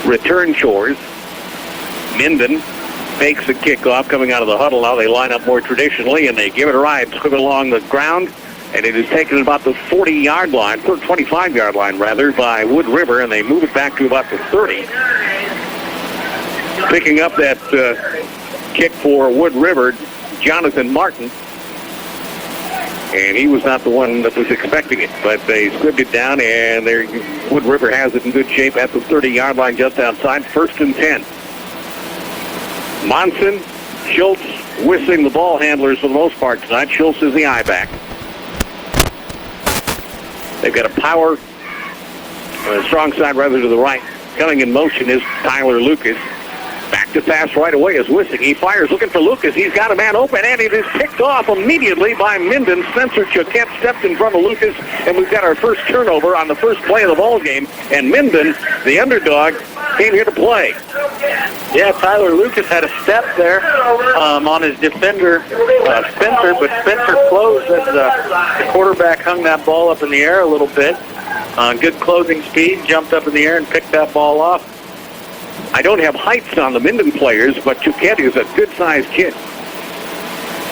return chores. Minden makes the kickoff coming out of the huddle. Now they line up more traditionally, and they give it a ride, took it along the ground, and it is taken about the 40-yard line, 25-yard line, rather, by Wood River, and they move it back to about the 30. Picking up that kick for Wood River, Jonathan Martin, and he was not the one that was expecting it, but they scribbed it down, and Wood River has it in good shape at the 30-yard line just outside, 1st and 10. Monson, Schultz whistling the ball handlers for the most part tonight. Schultz is the I-back. They've got a power, strong side rather to the right. Coming in motion is Tyler Lucas. Back to pass right away is Wissing. He fires looking for Lucas. He's got a man open, and it is picked off immediately by Minden. Spencer Choquette stepped in front of Lucas, and we've got our first turnover on the first play of the ball game. And Minden, the underdog, came here to play. Yeah, Tyler Lucas had a step there on his defender, Spencer, but Spencer closed as the quarterback hung that ball up in the air a little bit. Good closing speed, jumped up in the air and picked that ball off. I don't have heights on the Minden players, but Choquette is a good-sized kid.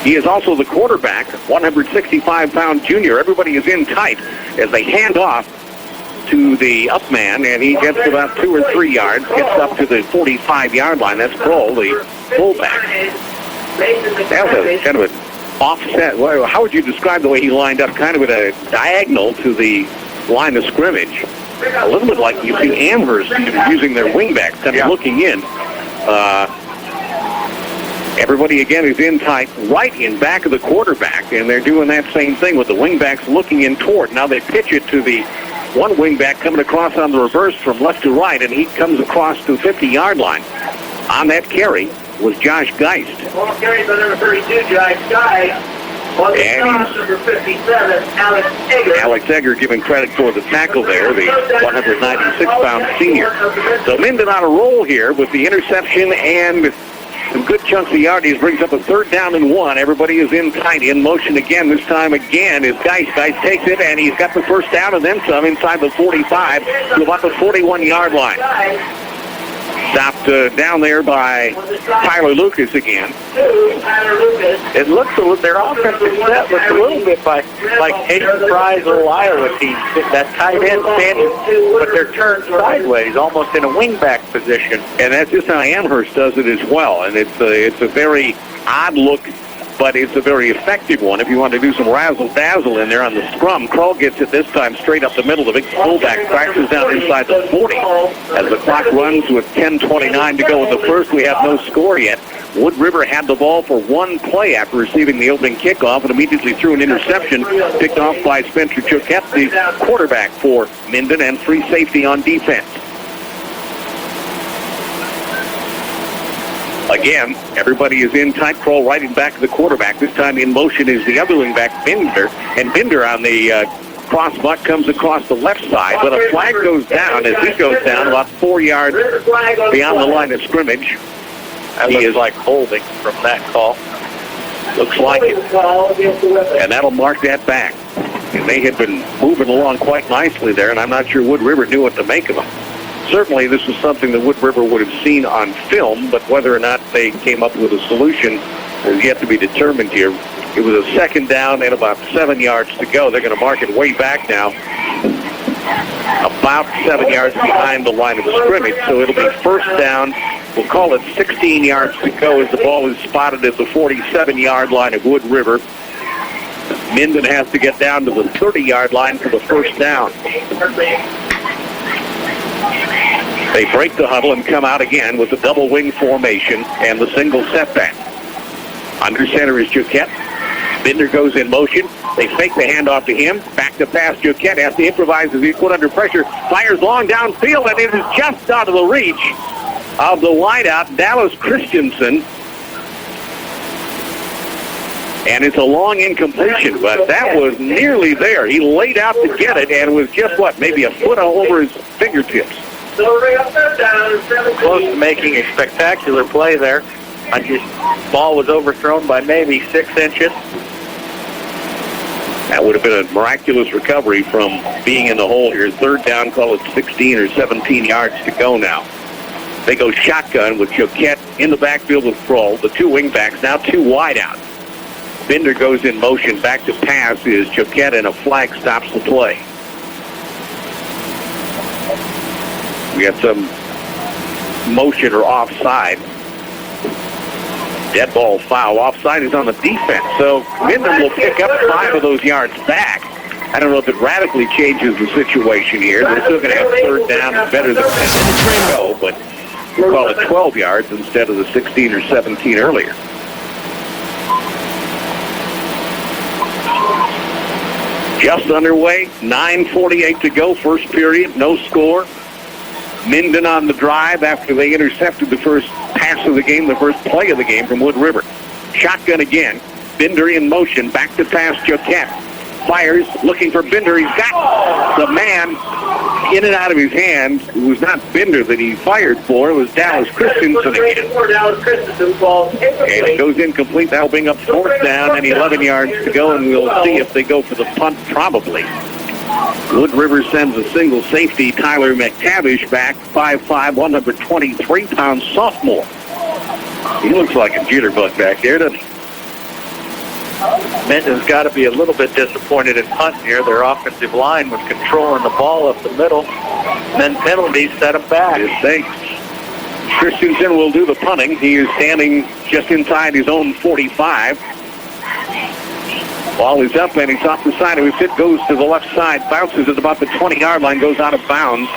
He is also the quarterback, 165-pound junior. Everybody is in tight as they hand off to the up man, and he gets about 2 or 3 yards, gets up to the 45-yard line. That's Kroll, the fullback. That was kind of an offset. How would you describe the way he lined up? Kind of at a diagonal to the line of scrimmage. A little bit like you see Amherst using their wingbacks, kind of looking in. Everybody, again, is in tight, right in back of the quarterback, and they're doing that same thing with the wingbacks looking in toward. Now they pitch it to the one wingback coming across on the reverse from left to right, and he comes across to the 50-yard line. On that carry was Josh Geist. Ball carries by number 32, Josh Geist. And number 57, Alex Egger. Alex Egger giving credit for the tackle there, the 196-pound senior. So Minden on a roll here with the interception and some good chunks of yardage. Brings up a 3rd down and 1. Everybody is in tight, in motion again. This time again is Geist. Geist takes it, and he's got the 1st down and then some inside the 45 to about the 41-yard line. Stopped down there by Tyler Lucas again. It looks their offensive set looks a little bit like Hayden Fry's old Iowa team. That tight end standing, but they're turned sideways, almost in a wingback position. And that's just how Amherst does it as well. And it's a very odd look, but it's a very effective one. If you want to do some razzle-dazzle in there on the scrum, Kroll gets it this time straight up the middle. The big fullback crashes down inside the 40. As the clock runs with 10:29 to go in the first, we have no score yet. Wood River had the ball for one play after receiving the opening kickoff and immediately threw an interception picked off by Spencer Choquette, the quarterback for Minden, and free safety on defense. Again, everybody is in tight. Kroll right in back of the quarterback. This time in motion is the other wingback, Binder. And Binder on the cross butt comes across the left side. But a flag goes down as he goes down about 4 yards beyond the line of scrimmage. That looks like holding from that call. Looks like it. And that'll mark that back. And they had been moving along quite nicely there, and I'm not sure Wood River knew what to make of them. Certainly, this was something that Wood River would have seen on film, but whether or not they came up with a solution is yet to be determined here. It was a 2nd down and about 7 yards to go. They're going to mark it way back now, about 7 yards behind the line of scrimmage. So it'll be 1st down. We'll call it 16 yards to go as the ball is spotted at the 47-yard line of Wood River. Minden has to get down to the 30-yard line for the 1st down. They break the huddle and come out again with the double wing formation and the single setback. Under center is Choquette. Binder goes in motion. They fake the handoff to him. Back to pass. Choquette has to improvise as he's put under pressure. Fires long downfield, and it is just out of the reach of the wideout, Dallas Christensen. And it's a long incompletion, but that was nearly there. He laid out to get it and was just, maybe a foot over his fingertips. Close to making a spectacular play there. Ball was overthrown by maybe 6 inches. That would have been a miraculous recovery from being in the hole here. 3rd down, call it 16 or 17 yards to go now. They go shotgun with Choquette in the backfield with Kroll. The two wingbacks now two wide out. Bender goes in motion. Back to pass is Choquette, and a flag stops the play. We got some motion or offside. Dead ball foul. Offside is on the defense. So Minden will pick up 5 of those yards back. I don't know if it radically changes the situation here. They're still going to have third down and better than 10 to go, but we'll call it 12 yards instead of the 16 or 17 earlier. Just underway, 9:48 to go, first period, no score. Minden on the drive after they intercepted the first pass of the game, the first play of the game from Wood River. Shotgun again, Bender in motion, back to pass Choquette. Fires, looking for Bender. He's got the man in and out of his hand. It was not Bender that he fired for. It was Dallas Christensen again. And it goes incomplete. That'll bring up fourth down and 11 yards to go, and we'll see if they go for the punt probably. Wood River sends a single safety. Tyler McTavish back, 5'5", 123-pound sophomore. He looks like a jitterbug back there, doesn't he? Minden's got to be a little bit disappointed in punt here. Their offensive line was controlling the ball up the middle. And then penalties set them back. It stinks. Christensen will do the punting. He is standing just inside his own 45. Ball is up, and he's off the side of his hip, goes to the left side, bounces at about the 20-yard line, goes out of bounds.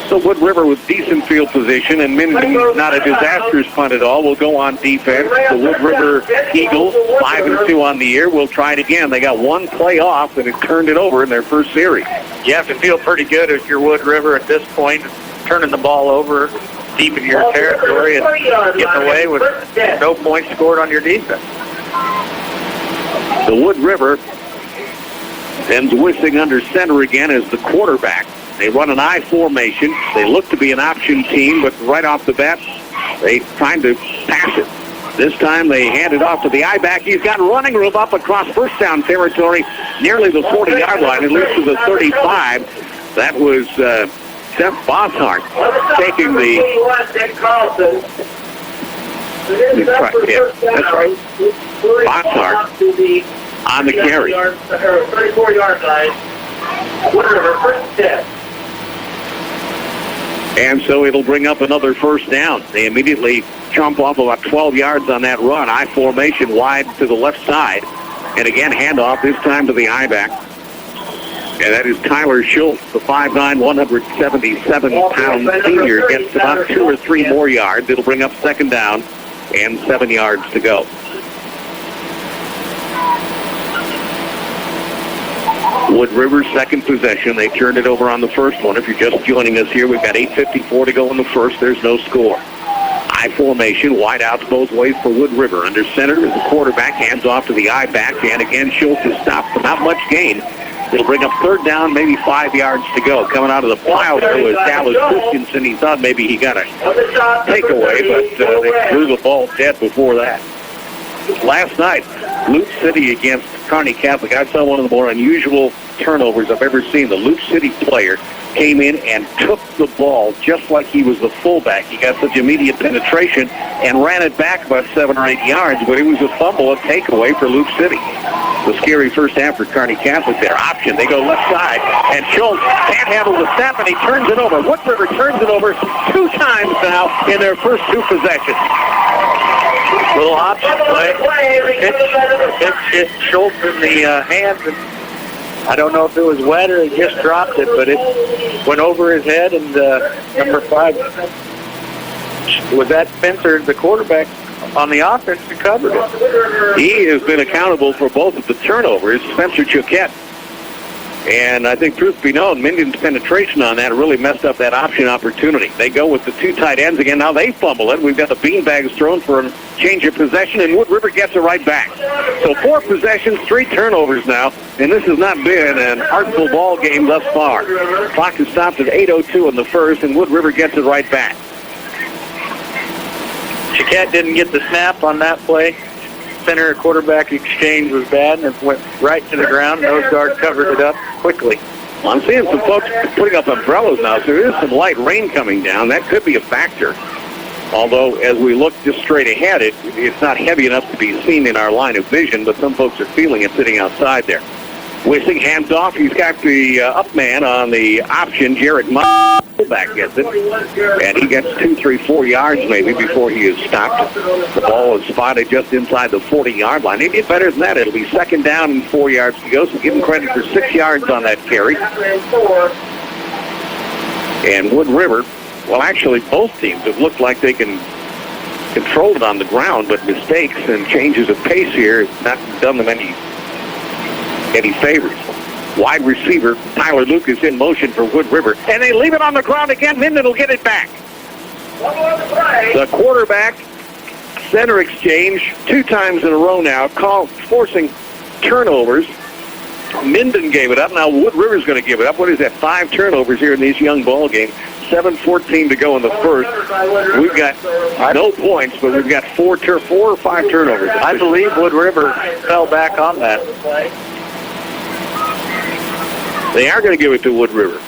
So Wood River with decent field position, and Minden, not a disastrous punt at all, will go on defense. The Wood River Eagles, 5-2 on the year, will try it again. They got one play off, and it turned it over in their first series. You have to feel pretty good if you're Wood River at this point, turning the ball over deep in your territory and getting away with no points scored on your defense. The Wood River sends Wissing under center again as the quarterback. They run an I formation. They look to be an option team, but right off the bat, they trying to pass it. This time they hand it off to the I-back. He's got running room up across first down territory, nearly the 40-yard line, at least to the 35. That was Seth Boshart taking the... That's right. Boshart on the carry. 34-yard line. Wood River, first step. And so it'll bring up another first down. They immediately chomp off about 12 yards on that run. I formation wide to the left side. And again, handoff, this time to the I-back. And that is Tyler Schultz, the 5'9", 177-pound senior. Gets about 2 or 3 more yards. It'll bring up second down and 7 yards to go. Wood River's second possession. They turned it over on the first one. If you're just joining us here, we've got 8:54 to go in the first. There's no score. I formation, wide outs both ways for Wood River. Under center is the quarterback, hands off to the I-back, and again Schultz is stopped. Not much gain. It'll bring up third down, maybe 5 yards to go. Coming out of the pile there was Dallas Christensen. He thought maybe he got a takeaway, but they threw the ball dead before that. Last night, Luke City against Kearney Catholic. I saw one of the more unusual turnovers I've ever seen. The Luke City player came in and took the ball just like he was the fullback. He got such immediate penetration and ran it back about 7 or 8 yards, but it was a fumble, a takeaway for Luke City. The scary first half for Kearney Catholic there. Option, they go left side, and Schultz can't handle the snap, and he turns it over. Wood River turns it over 2 times now in their first 2 possessions. Little option play. Hit Schultz in the hands, and I don't know if it was wet or he just dropped it, but it went over his head, and number 5, was that Spencer, the quarterback on the offense, who covered it. He has been accountable for both of the turnovers, Spencer Choquette. And I think, truth be known, Minden's penetration on that really messed up that option opportunity. They go with the 2 tight ends again. Now they fumble it. We've got the beanbags thrown for a change of possession, and Wood River gets it right back. So 4 possessions, 3 turnovers now, and this has not been an artful ball game thus far. Clock is stopped at 8:02 in the first, and Wood River gets it right back. Choquette didn't get the snap on that play. Center quarterback exchange was bad, and it went right to the ground. Nose guard covered it up quickly. Well, I'm seeing some folks putting up umbrellas now, so there is some light rain coming down. That could be a factor. Although, as we look just straight ahead, it's not heavy enough to be seen in our line of vision, but some folks are feeling it sitting outside there. Wissing hands off. He's got the up man on the option. Jarrett fullback gets it, and he gets 2, 3, 4 yards maybe before he is stopped. The ball is spotted just inside the 40-yard line. He did better than that. It'll be second down and 4 yards to go, so give him credit for 6 yards on that carry. And Wood River, well, actually, both teams have looked like they can control it on the ground, but mistakes and changes of pace here have not done them any favors. Wide receiver, Tyler Lucas in motion for Wood River. And they leave it on the ground again. Minden will get it back. The quarterback center exchange 2 times in a row now, forcing turnovers. Minden gave it up. Now Wood River's going to give it up. What is that? 5 turnovers here in these young ball games. 7:14 to go in the first. We've got no points, but we've got 4 or 5 turnovers. I believe Wood River fell back on that. They are going to give it to Wood River.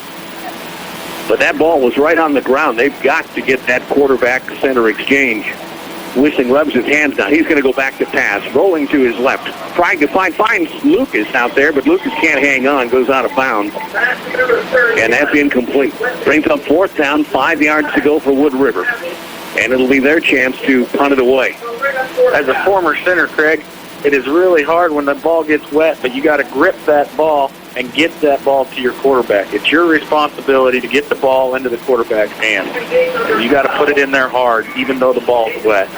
But that ball was right on the ground. They've got to get that quarterback center exchange. Wissing rubs his hands down. He's going to go back to pass. Rolling to his left. Trying to finds Lucas out there, but Lucas can't hang on. Goes out of bounds. And that's incomplete. Brings up 4th down. 5 yards to go for Wood River. And it'll be their chance to punt it away. As a former center, Craig, it is really hard when the ball gets wet, but you got to grip that ball and get that ball to your quarterback. It's your responsibility to get the ball into the quarterback's hands. You got to put it in there hard, even though the ball's wet.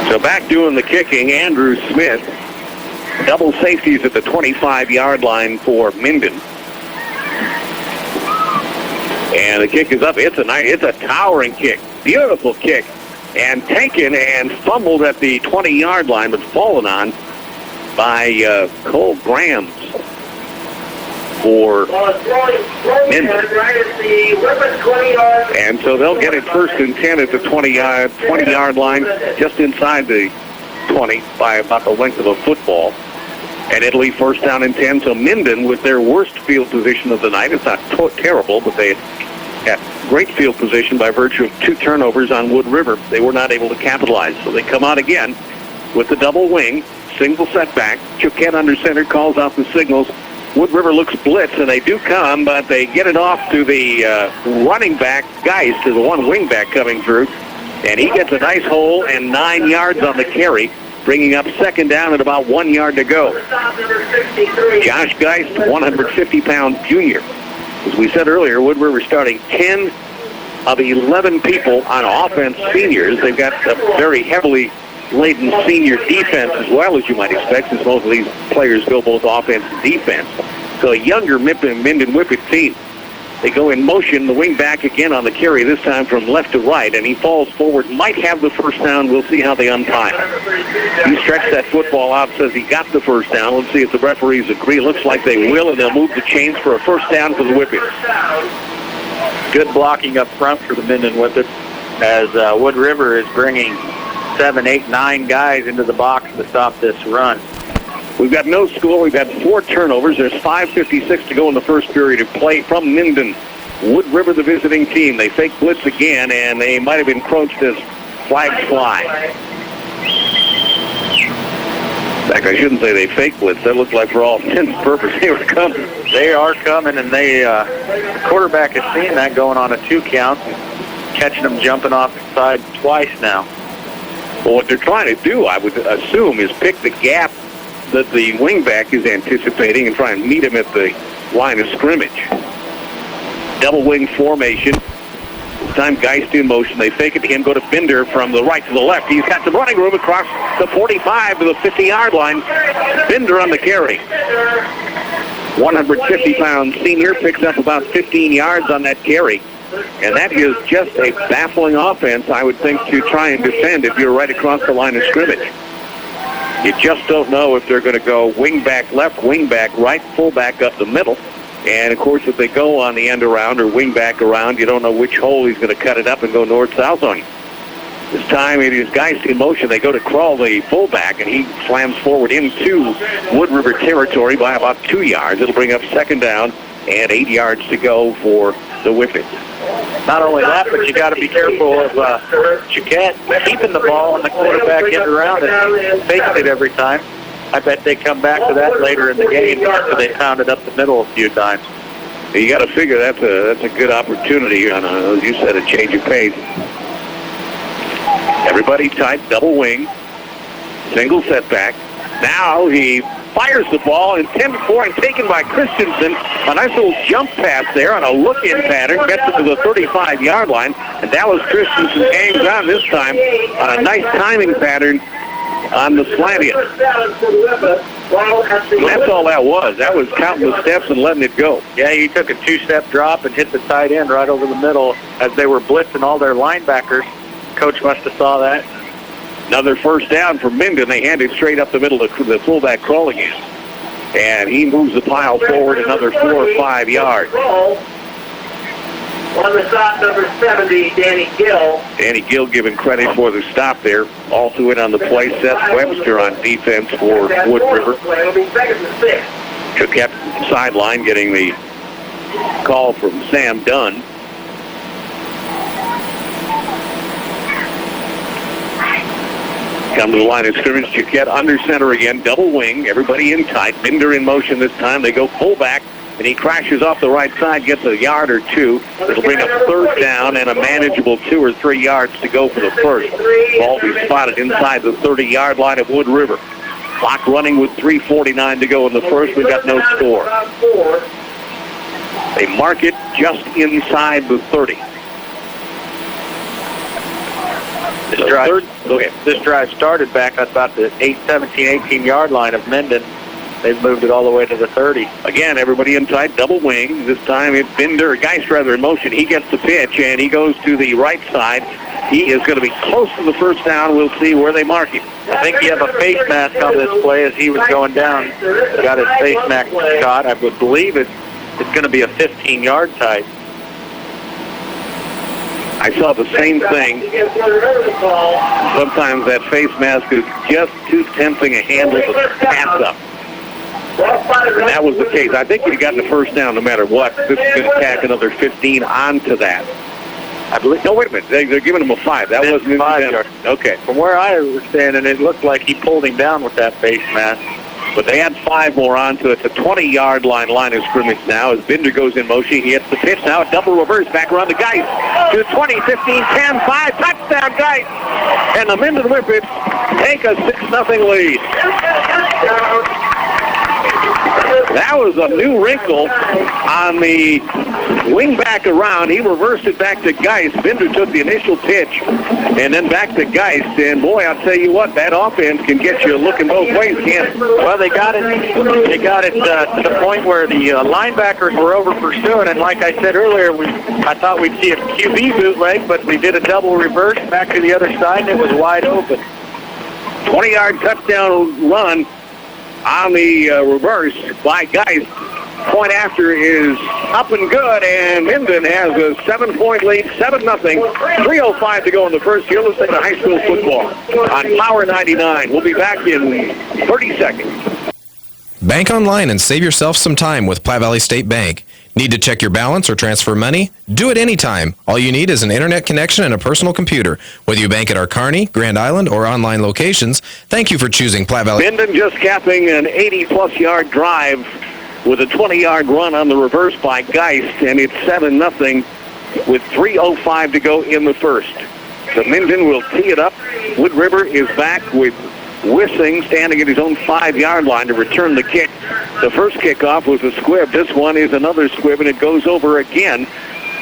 So back doing the kicking, Andrew Smith. Double safeties at the 25-yard line for Minden. And the kick is up. It's a towering kick. Beautiful kick. And taken and fumbled at the 20-yard line, but fallen on by Cole Grams for Minden. And so they'll get it 1st and 10 at the 20-yard line, just inside the 20 by about the length of a football. And it'll be 1st down and 10. So Minden, with their worst field position of the night, it's not terrible, but they had great field position by virtue of 2 turnovers on Wood River. They were not able to capitalize. So they come out again with the double wing, single setback. Choquette under center calls out the signals. Wood River looks blitz, and they do come, but they get it off to the running back, Geist, to the one wing back coming through. And he gets a nice hole and 9 yards on the carry, bringing up 2nd down at about 1 yard to go. Josh Geist, 150-pound junior. As we said earlier, Wood River starting 10 of 11 people on offense seniors. They've got a very heavily laden senior defense as well, as you might expect, since most of these players go both offense and defense. So a younger Minden Whippet team. They go in motion, the wing back again on the carry, this time from left to right, and he falls forward, might have the 1st down. We'll see how they umpire. He stretched that football out, says he got the 1st down. Let's see if the referees agree. Looks like they will, and they'll move the chains for a 1st down for the Whippets. Good blocking up front for the Minden Whippets, as Wood River is bringing 7, 8, 9 guys into the box to stop this run. We've got no score. We've had 4 turnovers. There's 5:56 to go in the first period of play from Minden. Wood River, the visiting team. They fake blitz again, and they might have encroached as flags fly. In fact, I shouldn't say they fake blitz. That looked like for all intents and purposes they were coming. They are coming, and the quarterback is seeing that going on a 2 count, catching them jumping off the side twice now. Well, what they're trying to do, I would assume, is pick the gap that the wingback is anticipating and try and meet him at the line of scrimmage. Double wing formation. This time Geist in motion. They fake it to him, go to Binder from the right to the left. He's got some running room across the 45 to the 50-yard line. Binder on the carry. 150-pound senior picks up about 15 yards on that carry. And that is just a baffling offense, I would think, to try and defend if you're right across the line of scrimmage. You just don't know if they're going to go wing back left, wing back right, full back up the middle. And, of course, if they go on the end around or wing back around, you don't know which hole he's going to cut it up and go north-south on you. This time it is Geist in motion. They go to crawl the fullback, and he slams forward into Wood River territory by about 2 yards. It'll bring up 2nd down and 8 yards to go for the Whippets. Not only that, but you got to be careful of Chiquette keeping the ball and the quarterback end around and faking it every time. I bet they come back to that later in the game after they pounded up the middle a few times. You got to figure that's a good opportunity on, as you said, a change of pace. Everybody tight, double wing, single setback. Now he fires the ball, intended for and taken by Christensen. A nice little jump pass there on a look-in pattern, gets it to the 35-yard line, and Dallas Christensen hangs on this time on a nice timing pattern on the slant in. That's all that was. That was counting the steps and letting it go. Yeah, he took a two-step drop and hit the tight end right over the middle as they were blitzing all their linebackers. Coach must have saw that. Another first down for Minden. They hand it straight up the middle to the fullback crawling in. And he moves the pile forward another 4 or 5 yards. On the stop, number 70, Danny Gill. Danny Gill giving credit for the stop there. Also in on the play, Seth Webster on defense for Wood River. Chiquette sideline getting the call from Sam Dunn. Come to the line of scrimmage. Chiquette under center again. Double wing. Everybody in tight. Binder in motion this time. They go fullback, and he crashes off the right side, gets a yard or two. It'll bring up third down and a manageable 2 or 3 yards to go for the first. Ball be spotted inside the 30-yard line of Wood River. Clock running with 3:49 to go in the first. We've got no score. They mark it just inside the 30. This drive started back at about the 18-yard line of Minden. They've moved it all the way to the 30. Again, everybody in tight, double wing. This time it's Geist rather in motion. He gets the pitch, and he goes to the right side. He is going to be close to the first down. We'll see where they mark him. I think you have a face mask on this play as he was going down. Got his face mask shot. I would believe it's going to be a 15-yard type. I saw the same thing. Sometimes that face mask is just too tempting a handle to pass up. And that was the case. I think he'd gotten the first down no matter what. This is going to tack another 15 onto that. I believe. No, wait a minute. They're giving him a 5. That wasn't 5 yards. Okay. From where I was standing, it looked like he pulled him down with that face mask. But they add 5 more onto it. It's a 20-yard line of scrimmage now as Binder goes in motion. He hits the pitch now. A double reverse back around to Geist. To 20, 15, 10, 5. Touchdown, Geist. And the Minden Whippets take a 6-0 lead. That was a new wrinkle on the wing back around. He reversed it back to Geist. Binder took the initial pitch and then back to Geist. And boy, I'll tell you what, that offense can get you looking both ways, can't it? Well, they got it to the point where the linebackers were over pursuing. And like I said earlier, I thought we'd see a QB bootleg, but we did a double reverse back to the other side, and it was wide open. 20-yard touchdown run on the reverse by Geist. Point after is up and good, and Minden has a 7-point lead, 7-0. 3:05 to go in the first. You're listening to high school football on Power 99. We'll be back in 30 seconds. Bank online and save yourself some time with Platte Valley State Bank. Need to check your balance or transfer money? Do it anytime. All you need is an internet connection and a personal computer. Whether you bank at our Kearney, Grand Island, or online locations, thank you for choosing Platte Valley. Minden just capping an 80-plus yard drive with a 20-yard run on the reverse by Geist, and it's 7-0 with 3:05 to go in the first. So Minden will tee it up. Wood River is back with Wissing standing at his own 5-yard line to return the kick. The first kickoff was a squib. This one is another squib, and it goes over again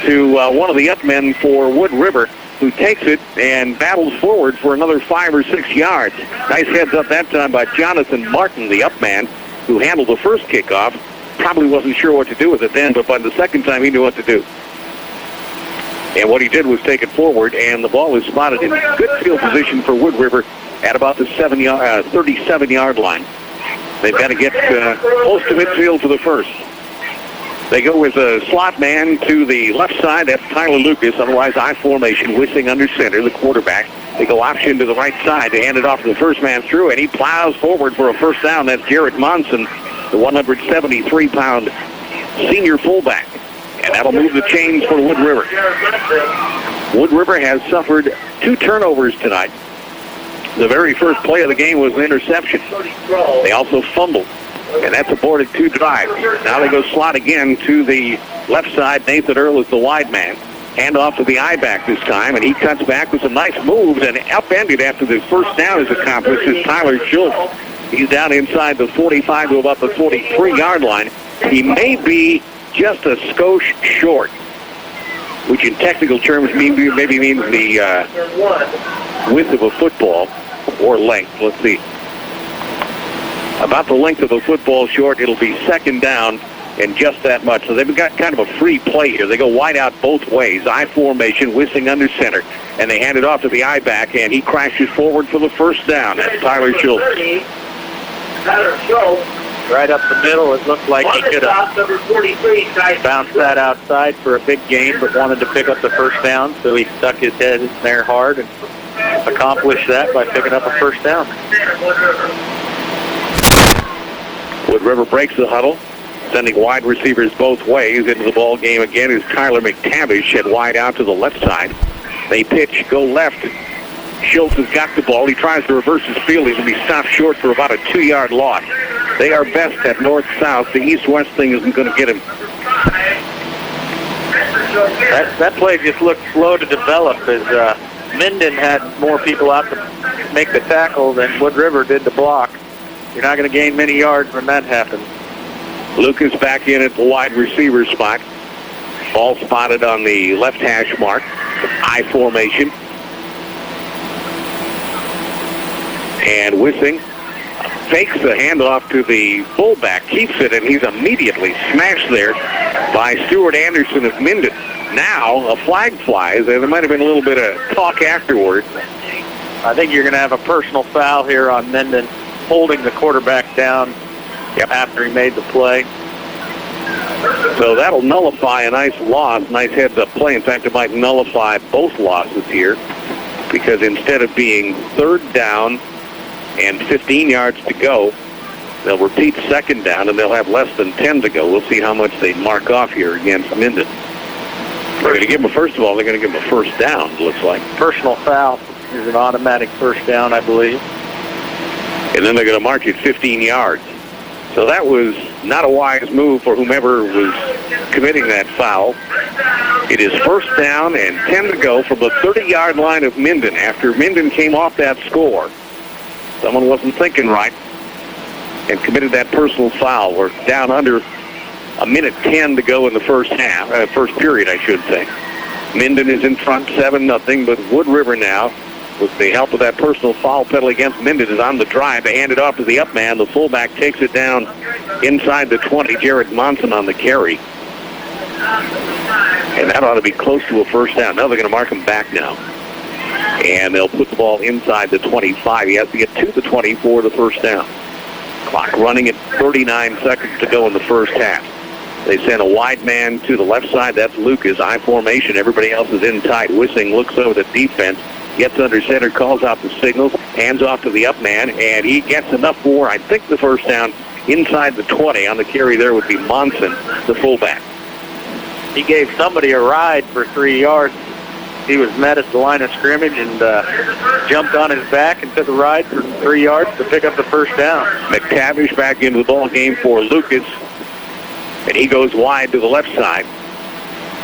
to one of the up men for Wood River, who takes it and battles forward for another 5 or 6 yards. Nice heads up that time by Jonathan Martin, the up man, who handled the first kickoff. Probably wasn't sure what to do with it then, but by the second time he knew what to do. And what he did was take it forward, and the ball is spotted in good field position for Wood River at about the 37-yard line. They've got to get close to midfield for the first. They go with a slot man to the left side. That's Tyler Lucas, otherwise I formation, Wissing under center, the quarterback. They go option to the right side to hand it off to the first man through, and he plows forward for a first down. That's Jarrett Monson, the 173-pound senior fullback. And that'll move the chains for Wood River. Wood River has suffered 2 turnovers tonight. The very first play of the game was an interception. They also fumbled, and that's aborted 2 drives. Now they go slot again to the left side. Nathan Earl is the wide man. Hand off to the I-back this time, and he cuts back with some nice moves and upended after the first down is accomplished is Tyler Schultz. He's down inside the 45 to about the 43-yard line. He may be just a skosh short, which in technical terms maybe means the width of a football or length. Let's see. About the length of a football short. It'll be second down and just that much. So they've got kind of a free play here. They go wide out both ways. I formation, Wissing under center. And they hand it off to the I-back, and he crashes forward for the first down. That's Tyler Schultz. Right up the middle. It looked like he could have bounced that outside for a big gain, but wanted to pick up the first down, so he stuck his head in there hard and accomplished that by picking up a first down. Wood River breaks the huddle, sending wide receivers both ways into the ball game again is Tyler McTavish at wide out to the left side. They pitch, go left. Schultz has got the ball. He tries to reverse his field. He's going to be stopped short for about a 2-yard loss. They are best at north-south. The east-west thing isn't going to get him. That play just looked slow to develop as Minden had more people out to make the tackle than Wood River did to block. You're not going to gain many yards when that happens. Lucas back in at the wide receiver spot. Ball spotted on the left hash mark. I formation. And Wissing fakes the handoff to the fullback, keeps it, and he's immediately smashed there by Stuart Anderson of Minden. Now a flag flies, and there might have been a little bit of talk afterwards. I think you're going to have a personal foul here on Minden, holding the quarterback down after he made the play. So that'll nullify a nice loss, nice heads-up play. In fact, it might nullify both losses here, because instead of being third down and 15 yards to go, they'll repeat second down, and they'll have less than 10 to go. We'll see how much they mark off here against Minden. They're going to give them, first of all, they're going to give them a first down, it looks like. Personal foul is an automatic first down, I believe. And then they're going to march it 15 yards. So that was not a wise move for whomever was committing that foul. It is first down and 10 to go from the 30-yard line of Minden. After Minden came off that score, someone wasn't thinking right and committed that personal foul. We're down under a minute 10 to go in the first period, I should say. Minden is in front 7-0, but Wood River now, with the help of that personal foul penalty against Minden, is on the drive. They hand it off to the up man. The fullback takes it down inside the 20. Jared Monson on the carry. And that ought to be close to a first down. Now they're going to mark him back now. And they'll put the ball inside the 25. He has to get to the 20 for the first down. Clock running at 39 seconds to go in the first half. They send a wide man to the left side. That's Lucas. I formation. Everybody else is in tight. Wissing looks over the defense. Gets under center, calls out the signals, hands off to the up man, and he gets enough for, I think, the first down inside the 20. On the carry there would be Monson, the fullback. He gave somebody a ride for 3 yards. He was met at the line of scrimmage and jumped on his back and took a ride for 3 yards to pick up the first down. McTavish back into the ball game for Lucas, and he goes wide to the left side.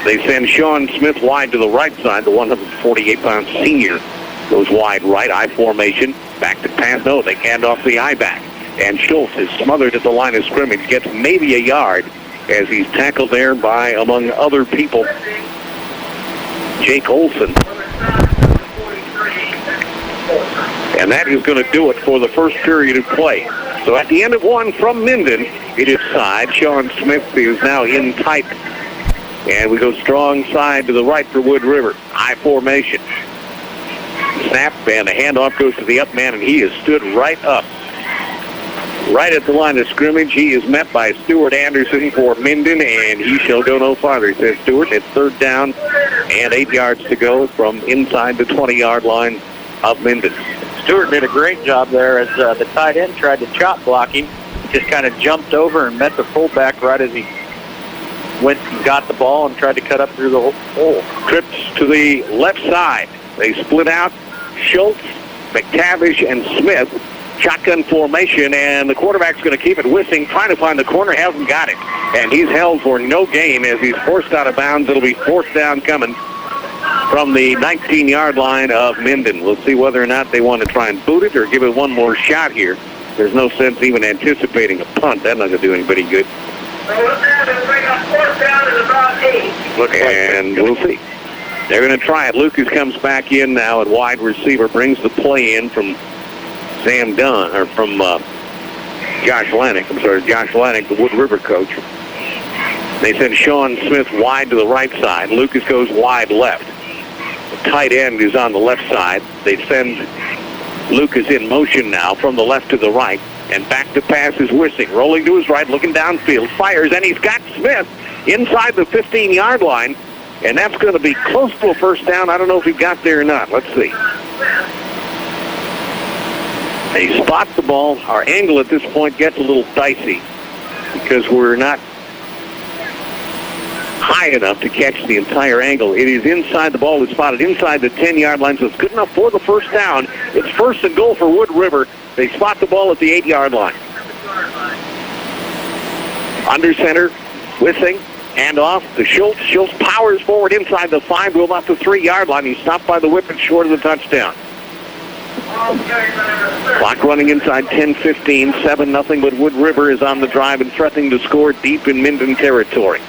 They send Sean Smith wide to the right side. The 148-pound senior goes wide right, I formation. Back to pass. No, they hand off the I-back. And Schultz is smothered at the line of scrimmage. Gets maybe a yard as he's tackled there by, among other people, Jake Olson. And that is going to do it for the first period of play. So at the end of one from Minden, it is side. Sean Smith is now in tight. And we go strong side to the right for Wood River. I formation. Snap, and the handoff goes to the up man, and he is stood right up. Right at the line of scrimmage, he is met by Stuart Anderson for Minden, and he shall go no farther, says Stuart. It's third down and 8 yards to go from inside the 20-yard line of Minden. Stewart did a great job there as the tight end tried to chop block him. Just kind of jumped over and met the fullback right as he went and got the ball and tried to cut up through the hole. Trips to the left side. They split out. Schultz, McTavish, and Smith. Shotgun formation, and the quarterback's going to keep it. Wissing, trying to find the corner, hasn't got it. And he's held for no gain as he's forced out of bounds. It'll be fourth down coming from the 19-yard line of Minden. We'll see whether or not they want to try and boot it or give it one more shot here. There's no sense even anticipating a punt. That's not going to do anybody good. And we'll see. They're going to try it. Lucas comes back in now at wide receiver, brings the play in from Sam Dunn, or from Josh Lannick. Josh Lannick, the Wood River coach. They send Sean Smith wide to the right side. Lucas goes wide left. The tight end is on the left side. They send Lucas in motion now from the left to the right. And back to pass is Wissing. Rolling to his right, looking downfield. Fires, and he's got Smith inside the 15-yard line. And that's going to be close to a first down. I don't know if he got there or not. Let's see. They spot the ball. Our angle at this point gets a little dicey because we're not high enough to catch the entire angle. It is inside. The ball is spotted inside the 10-yard line, so it's good enough for the first down. It's first and goal for Wood River. They spot the ball at the 8-yard line. Under center, Wissing, hand off to Schultz. Schultz powers forward inside the 5, will about the 3-yard line. He's stopped by the Whippets short of the touchdown. Clock running inside 10:15, 7-0, but Wood River is on the drive and threatening to score deep in Minden territory.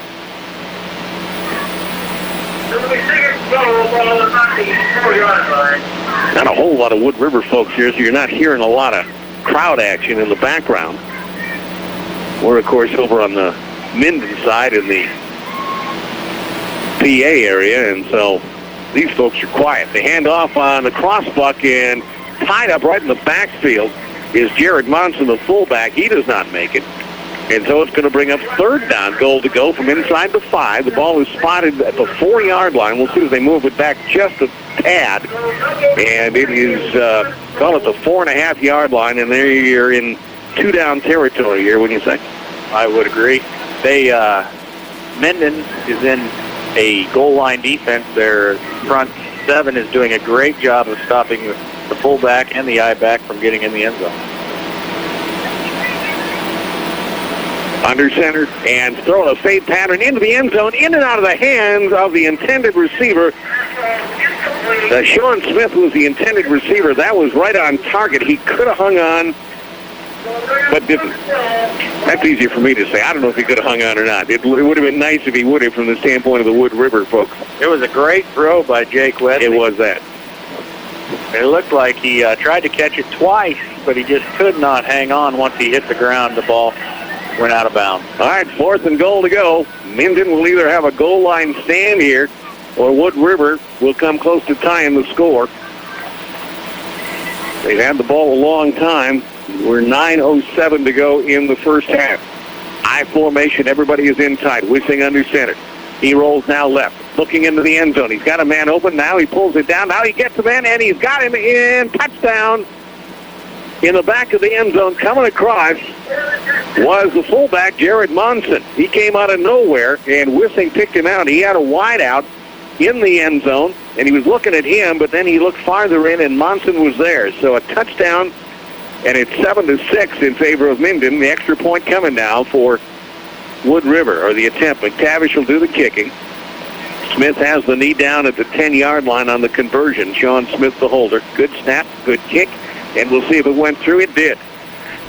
Not a whole lot of Wood River folks here, so you're not hearing a lot of crowd action in the background. We're, of course, over on the Minden side in the PA area, and so these folks are quiet. They hand off on the crossbuck, and tied up right in the backfield is Jared Monson, the fullback. He does not make it. And so it's going to bring up third down, goal to go from inside the 5. The ball is spotted at the 4-yard line. We'll see if they move it back just a tad. And it is, call it the 4.5-yard line, and there you're in 2-down territory here, wouldn't you say? I would agree. They, Minden is in a goal line defense. Their front 7 is doing a great job of stopping the fullback and the I-back from getting in the end zone. Under center and throwing a fade pattern into the end zone, in and out of the hands of the intended receiver. Sean Smith was the intended receiver. That was right on target. He could have hung on, but didn't. That's easier for me to say. I don't know if he could have hung on or not. It would have been nice if he would have from the standpoint of the Wood River folks. It was a great throw by Jake Wesley. It was that. It looked like he tried to catch it twice, but he just could not hang on. Once he hit the ground, the ball went out of bounds. All right, fourth and goal to go. Minden will either have a goal line stand here, or Wood River will come close to tying the score. They've had the ball a long time. We're 9:07 to go in the first half. I formation, everybody is in tight. Wissing under center. He rolls now left, looking into the end zone. He's got a man open. Now he pulls it down. Now he gets the man, and he's got him in. Touchdown. In the back of the end zone, coming across was the fullback, Jared Monson. He came out of nowhere, and Wissing picked him out. He had a wide out in the end zone, and he was looking at him, but then he looked farther in, and Monson was there. So a touchdown, and it's 7-6 in favor of Minden. The extra point coming now for Wood River, or the attempt. McTavish will do the kicking. Smith has the knee down at the 10-yard line on the conversion. Sean Smith, the holder. Good snap, good kick. And we'll see if it went through. It did.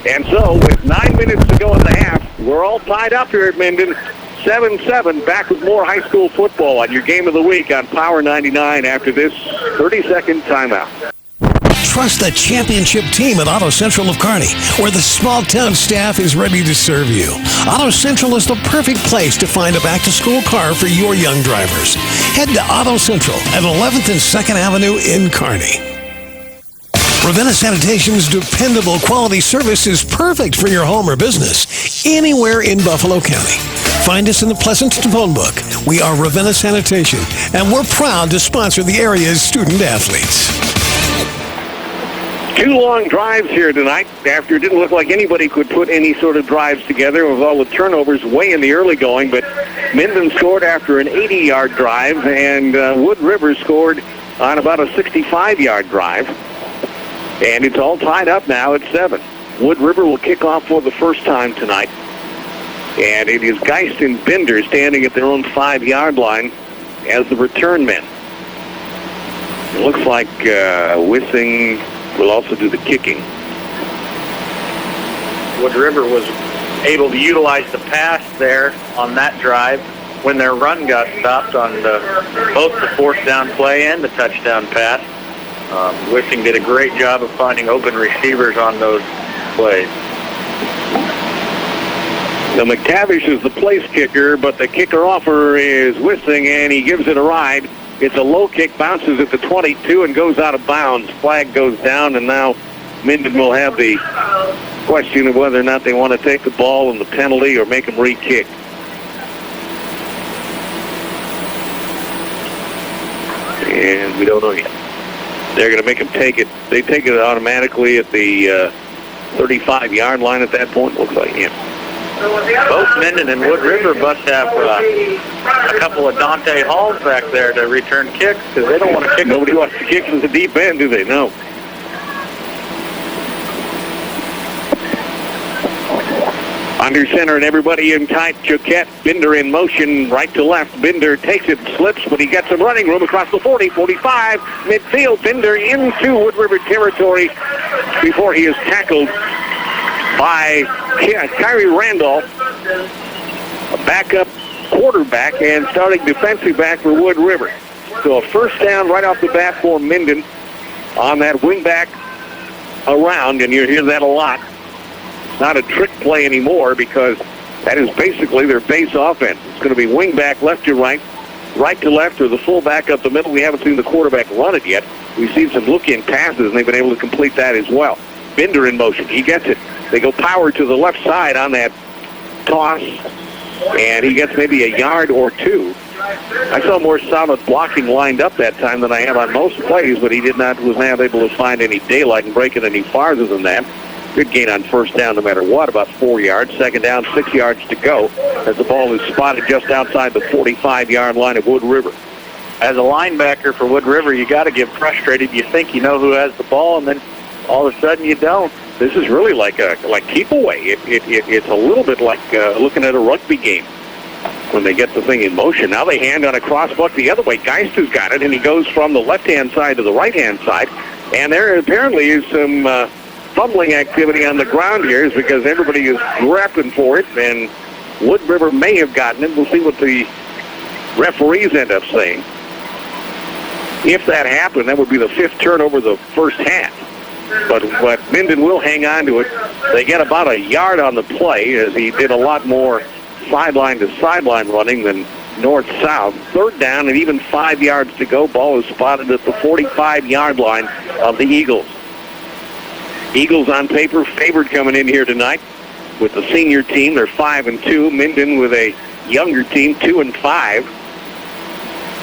And so, with 9 minutes to go in the half, we're all tied up here at Minden. 7-7. Back with more high school football on your game of the week on Power 99 after this 30-second timeout. Trust the championship team at Auto Central of Kearney, where the small-town staff is ready to serve you. Auto Central is the perfect place to find a back-to-school car for your young drivers. Head to Auto Central at 11th and 2nd Avenue in Kearney. Ravenna Sanitation's dependable quality service is perfect for your home or business anywhere in Buffalo County. Find us in the Pleasanton phone book. We are Ravenna Sanitation, and we're proud to sponsor the area's student athletes. Two long drives here tonight after it didn't look like anybody could put any sort of drives together with all the turnovers way in the early going, but Minden scored after an 80-yard drive, and Wood River scored on about a 65-yard drive. And it's all tied up now at 7. Wood River will kick off for the first time tonight. And it is Geist and Binder standing at their own 5-yard line as the return men. It looks like Wissing will also do the kicking. Wood River was able to utilize the pass there on that drive when their run got stopped on both the fourth down play and the touchdown pass. Wissing did a great job of finding open receivers on those plays. Now McTavish is the place kicker, but the kicker offer is Wissing, and he gives it a ride. It's a low kick, bounces at the 22 and goes out of bounds. Flag goes down, and now Minden will have the question of whether or not they want to take the ball and the penalty or make them re-kick. And we don't know yet. They're going to make them take it. They take it automatically at the 35-yard line at that point, looks like, yeah. Both Minden and Wood River must have a couple of Dante Halls back there to return kicks because they don't want to kick. Nobody wants to kick from the deep end, do they? No. Under center and everybody in tight. Choquette, Binder in motion, right to left. Binder takes it, slips, but he gets some running room across the 40, 45, midfield. Binder into Wood River territory before he is tackled by Kyrie Randolph, a backup quarterback and starting defensive back for Wood River. So a first down right off the bat for Minden on that wingback around, and you hear that a lot. Not a trick play anymore because that is basically their base offense. It's going to be wingback left to right, right to left, or the fullback up the middle. We haven't seen the quarterback run it yet. We've seen some look-in passes, and they've been able to complete that as well. Binder in motion. He gets it. They go power to the left side on that toss, and he gets maybe a yard or two. I saw more solid blocking lined up that time than I have on most plays, but he was not able to find any daylight and break it any farther than that. Good gain on first down no matter what, about 4 yards. Second down, 6 yards to go as the ball is spotted just outside the 45-yard line of Wood River. As a linebacker for Wood River, you got to get frustrated. You think you know who has the ball, and then all of a sudden you don't. This is really like keep away. It's a little bit like looking at a rugby game when they get the thing in motion. Now they hand on a crossbuck the other way. Geist has got it, and he goes from the left-hand side to the right-hand side. And there apparently is some fumbling activity on the ground here because everybody is grappling for it, and Wood River may have gotten it. We'll see what the referees end up saying. If that happened, that would be the 5th turnover of the first half. But Minden will hang on to it. They get about a yard on the play as he did a lot more sideline to sideline running than north-south. Third down and even 5 yards to go. Ball is spotted at the 45-yard line of the Eagles. Eagles on paper favored coming in here tonight with the senior team. They're 5-2. Minden with a younger team, 2-5.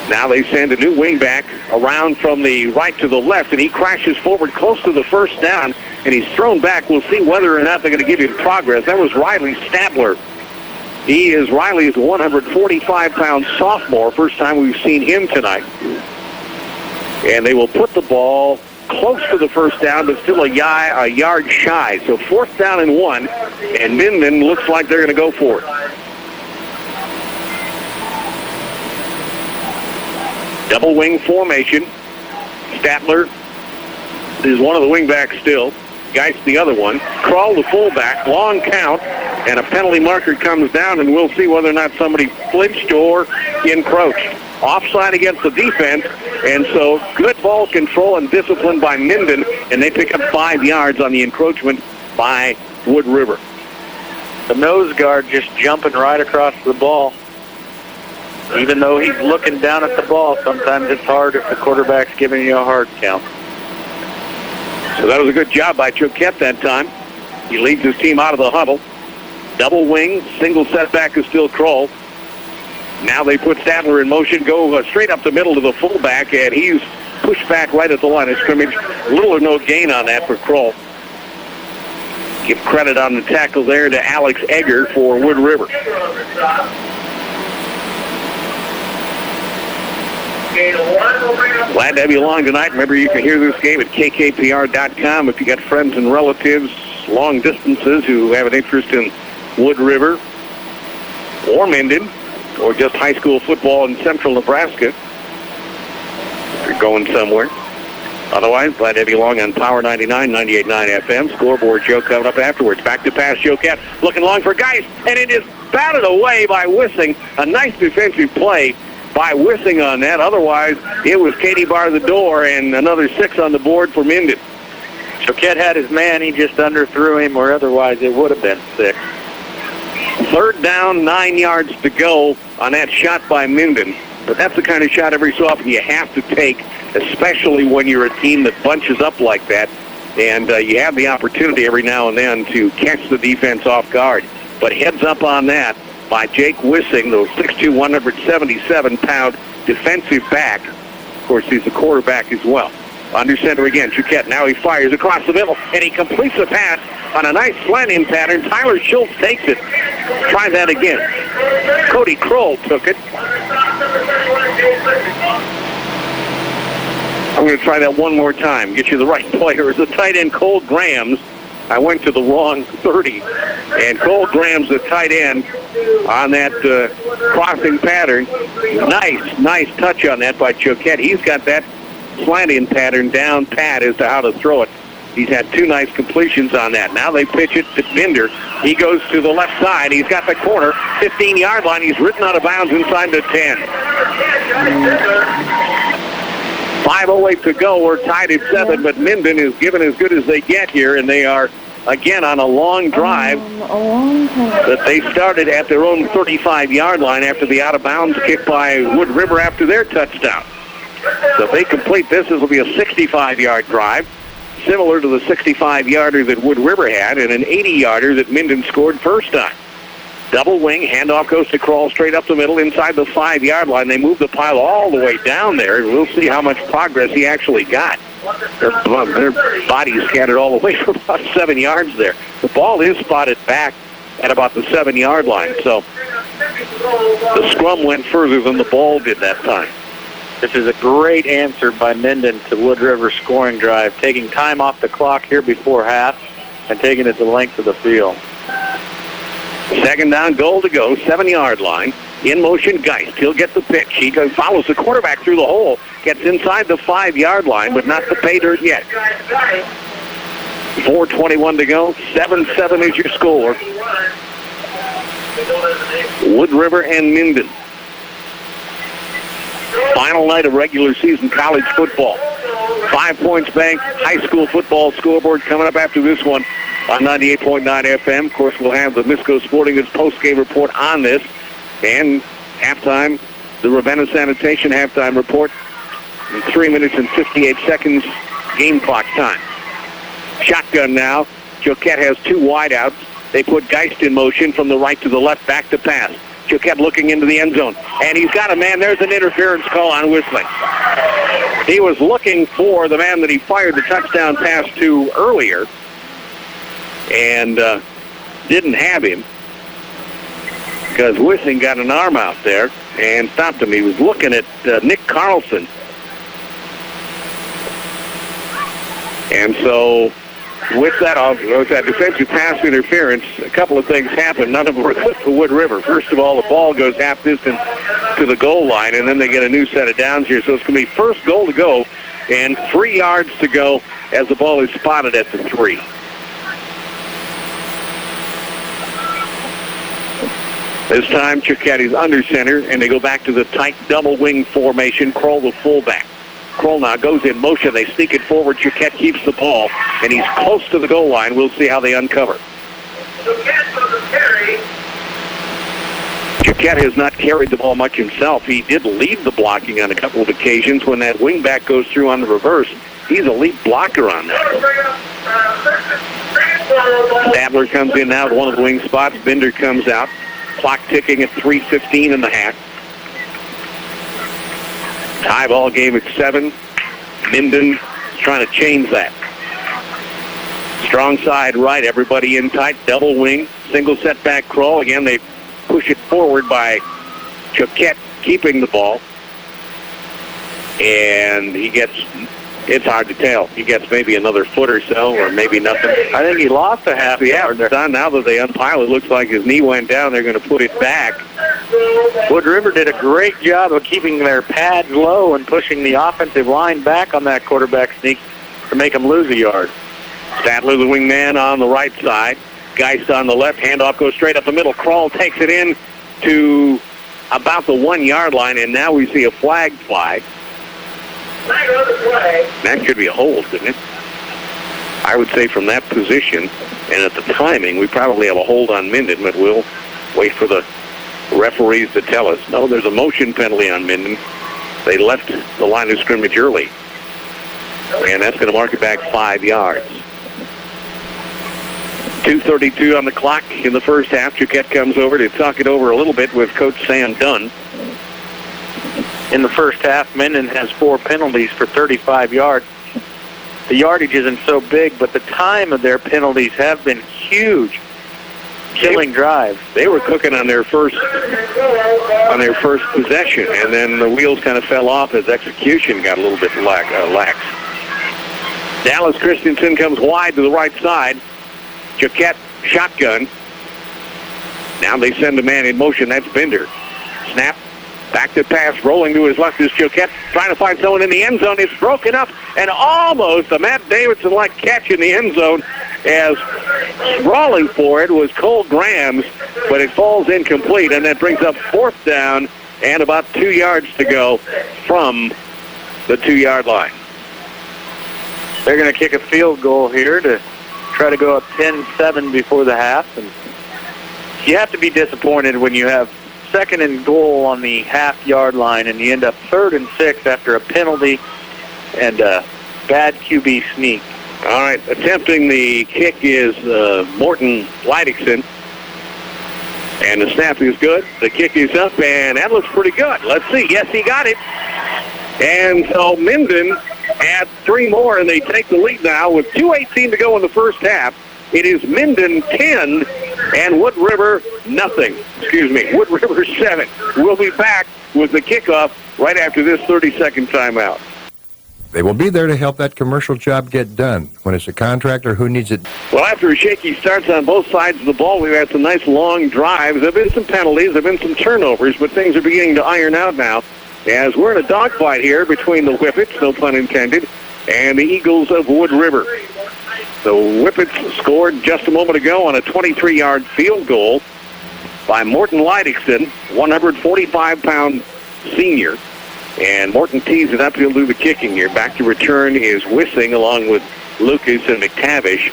Now they send a new wingback around from the right to the left, and he crashes forward close to the first down, and he's thrown back. We'll see whether or not they're going to give him progress. That was Riley Stadler. Riley is a 145-pound sophomore. First time we've seen him tonight. And they will put the ball close to the first down, but still a yard shy. So 4th down and 1, and Minden looks like they're going to go for it. Double wing formation. Statler is one of the wingbacks still. Geist the other one. Kroll the fullback. Long count. And a penalty marker comes down, and we'll see whether or not somebody flinched or encroached. Offside against the defense, and so good ball control and discipline by Minden, and they pick up 5 yards on the encroachment by Wood River. The nose guard just jumping right across the ball. Even though he's looking down at the ball, sometimes it's hard if the quarterback's giving you a hard count. So that was a good job by Choquette that time. He leads his team out of the huddle. Double wing, single setback is still Kroll. Now they put Stadler in motion, go straight up the middle to the fullback, and he's pushed back right at the line of scrimmage. Little or no gain on that for Kroll. Give credit on the tackle there to Alex Egger for Wood River. Glad to have you along tonight. Remember, you can hear this game at kkpr.com if you got friends and relatives long distances who have an interest in Wood River or Minden or just high school football in central Nebraska. If you're going somewhere. Otherwise, glad to have you along on Power 99, 98.9 FM. Scoreboard Joe coming up afterwards. Back to pass, Joquette looking long for Geist, and it is batted away by Wissing. A nice defensive play by Wissing on that. Otherwise, it was Katie bar the door and another 6 on the board for Minden. Joquette had his man. He just underthrew him, or otherwise it would have been 6. 3rd down, 9 yards to go on that shot by Minden. But that's the kind of shot every so often you have to take, especially when you're a team that bunches up like that. And you have the opportunity every now and then to catch the defense off guard. But heads up on that by Jake Wissing, the 6'2", 177-pound defensive back. Of course, he's the quarterback as well. Under center again, Joquette. Now he fires across the middle, and he completes the pass on a nice slant-in pattern. Tyler Schultz takes it. Try that again. Cody Kroll took it. I'm going to try that one more time. Get you the right player. It's the tight end, Cole Grams. I went to the wrong 30. And Cole Grams, the tight end, on that crossing pattern. Nice touch on that by Joquette. He's got that slant-in pattern down pat as to how to throw it. He's had 2 nice completions on that. Now they pitch it to Binder. He goes to the left side. He's got the corner, 15-yard line. He's written out of bounds inside the 10. 5:08 to go. We're tied at 7, but Minden is given as good as they get here, and they are, again, on a long drive that they started at their own 35-yard line after the out-of-bounds kick by Wood River after their touchdown. So if they complete this, this will be a 65-yard drive, similar to the 65-yarder that Wood River had and an 80-yarder that Minden scored first time. Double wing, handoff goes to Kroll straight up the middle inside the 5-yard line. They move the pile all the way down there. We'll see how much progress he actually got. Their bodies scattered all the way for about 7 yards there. The ball is spotted back at about the 7-yard line. So the scrum went further than the ball did that time. This is a great answer by Minden to Wood River's scoring drive, taking time off the clock here before half and taking it the length of the field. 2nd down, goal to go, 7-yard line. In motion, Geist. He'll get the pitch. He follows the quarterback through the hole, gets inside the 5-yard line, but not the pay dirt yet. 4:21 to go, 7-7 is your score. Wood River and Minden. Final night of regular season college football. 5 Points Bank high school football scoreboard coming up after this one on 98.9 FM. Of course, we'll have the Misco Sporting Goods post-game report on this. And halftime, the Ravenna Sanitation halftime report in 3 minutes and 58 seconds game clock time. Shotgun now. Joquette has 2 wideouts. They put Geist in motion from the right to the left, back to pass. Joquette looking into the end zone. And he's got a man. There's an interference call on Whistling. He was looking for the man that he fired the touchdown pass to earlier and didn't have him because Whistling got an arm out there and stopped him. He was looking at Nick Carlson. And so with that defensive pass interference, a couple of things happened. None of them were good for Wood River. First of all, the ball goes half distance to the goal line, and then they get a new set of downs here. So it's going to be first goal to go and 3 yards to go as the ball is spotted at the 3. This time, Joquette is under center, and they go back to the tight double wing formation. Kroll, the fullback. Kroll now goes in motion. They sneak it forward. Joquette keeps the ball, and he's close to the goal line. We'll see how they uncover. Joquette has not carried the ball much himself. He did lead the blocking on a couple of occasions. When that wingback goes through on the reverse, he's a lead blocker on that. Stadler comes in now at one of the wing spots. Binder comes out. Clock ticking at 3:15 in the half. Tie ball game at 7. Minden is trying to change that. Strong side right, everybody in tight, double wing, single setback crawl. Again, they push it forward by Choquette keeping the ball. And he gets, it's hard to tell. He gets maybe another foot or so, or maybe nothing. I think he lost a half yard there. Now that they unpile, it looks like his knee went down. They're going to put it back. Wood River did a great job of keeping their pads low and pushing the offensive line back on that quarterback sneak to make them lose a yard. Statler, the wingman, on the right side. Geist on the left. Handoff goes straight up the middle. Kroll takes it in to about the 1 yard line, and now we see a flag fly. That could be a hold, couldn't it? I would say from that position and at the timing, we probably have a hold on Minden, but we'll wait for the referees to tell us. No, there's a motion penalty on Minden. They left the line of scrimmage early, and that's going to mark it back 5 yards. 2:32 on the clock in the first half. Choquette comes over to talk it over a little bit with Coach Sam Dunn. In the first half, Minden has 4 penalties for 35 yards. The yardage isn't so big, but the time of their penalties have been huge. Killing drives. They were cooking on their first possession, and then the wheels kind of fell off as execution got a little bit lax. Dallas Christensen comes wide to the right side. Choquette shotgun. Now they send a man in motion. That's Bender. Snap. Back to pass. Rolling to his left is Choquette. Trying to find someone in the end zone. It's broken up and almost a Matt Davidson-like catch in the end zone, as sprawling for it was Cole Grams, but it falls incomplete, and that brings up 4th down and about 2 yards to go from the 2-yard line. They're going to kick a field goal here to try to go up 10-7 before the half. And you have to be disappointed when you have 2nd and goal on the half-yard line and you end up 3rd and 6 after a penalty and a bad QB sneak. All right, attempting the kick is Morton Leidickson. And the snap is good. The kick is up, and that looks pretty good. Let's see. Yes, he got it. And so Minden adds 3 more, and they take the lead now with 2:18 to go in the first half. It is Minden 10 and Wood River nothing. Wood River 7. We'll be back with the kickoff right after this 30-second timeout. They will be there to help that commercial job get done. When it's a contractor who needs it. Well, after a shaky starts on both sides of the ball, we've had some nice long drives. There have been some penalties, there have been some turnovers, but things are beginning to iron out now, as we're in a dogfight here between the Whippets, no pun intended, and the Eagles of Wood River. The Whippets scored just a moment ago on a 23-yard field goal by Morton Leidickson, 145-pound senior. And Morton tees it up. He'll do the kicking here. Back to return is Wissing along with Lucas and McTavish.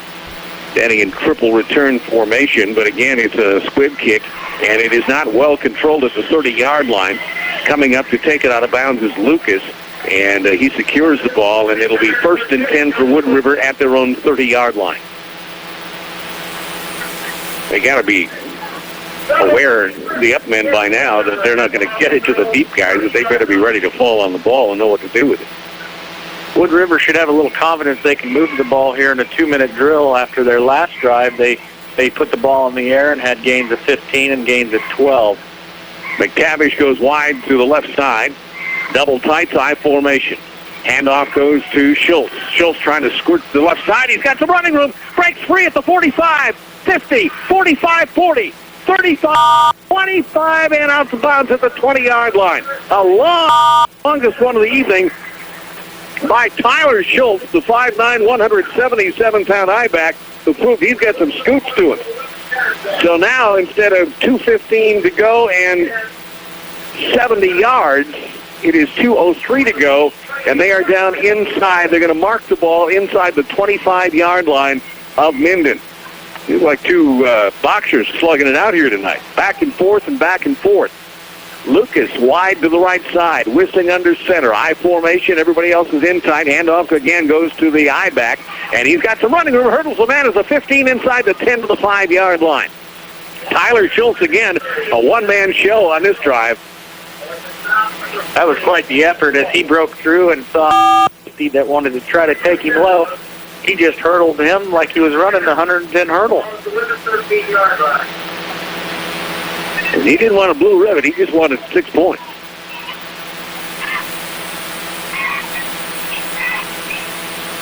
Standing in triple return formation, but again, it's a squib kick, and it is not well controlled at the 30-yard line. Coming up to take it out of bounds is Lucas, and he secures the ball, and it'll be 1st and 10 for Wood River at their own 30-yard line. They got to be aware, the up men by now, that they're not going to get it to the deep guys, that they better be ready to fall on the ball and know what to do with it. Wood River should have a little confidence they can move the ball here in a 2-minute drill. After their last drive, they put the ball in the air and had gains of 15 and gains of 12. McTavish goes wide to the left side. Double tight I formation. Handoff goes to Schultz. Schultz trying to squirt to the left side. He's got some running room. Breaks free at the 45, 50, 45, 40. 35, 25, and out of bounds at the 20-yard line. A longest one of the evening by Tyler Schultz, the 5'9", 177-pound I-back, who proved he's got some scoops to him. So now, instead of 2:15 to go and 70 yards, it is 2:03 to go, and they are down inside. They're going to mark the ball inside the 25-yard line of Minden. It's like two boxers slugging it out here tonight. Back and forth and back and forth. Lucas wide to the right side. Wissing under center. I formation. Everybody else is in tight. Handoff again goes to the I-back. And he's got some running room. Hurdles the man as a 15 inside the 10 to the 5-yard line. Tyler Schultz again, a one-man show on this drive. That was quite the effort as he broke through and saw lefty that wanted to try to take him low. He just hurdled him like he was running the 110 hurdle. And he didn't want a blue ribbon. He just wanted 6 points.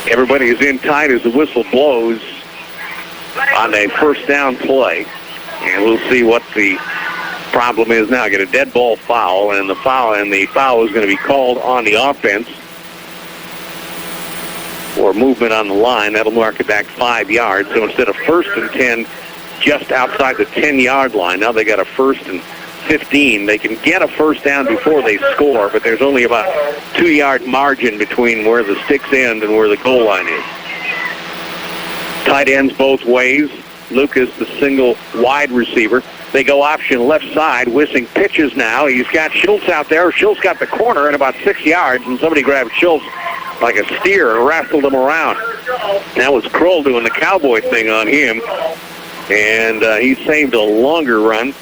Everybody is in tight as the whistle blows on a first down play. And we'll see what the problem is now. Get a dead ball foul, and the foul is going to be called on the offense for movement on the line. That'll mark it back 5 yards. So instead of 1st and 10, just outside the 10-yard line, now they got a 1st and 15. They can get a first down before they score, but there's only about 2-yard margin between where the sticks end and where the goal line is. Tight ends both ways. Lucas, the single wide receiver. They go option left side. Wissing pitches now. He's got Schultz out there. Schultz got the corner at about 6 yards, and somebody grabbed Schultz like a steer and wrestled him around. That was Kroll doing the cowboy thing on him, and he saved a longer run.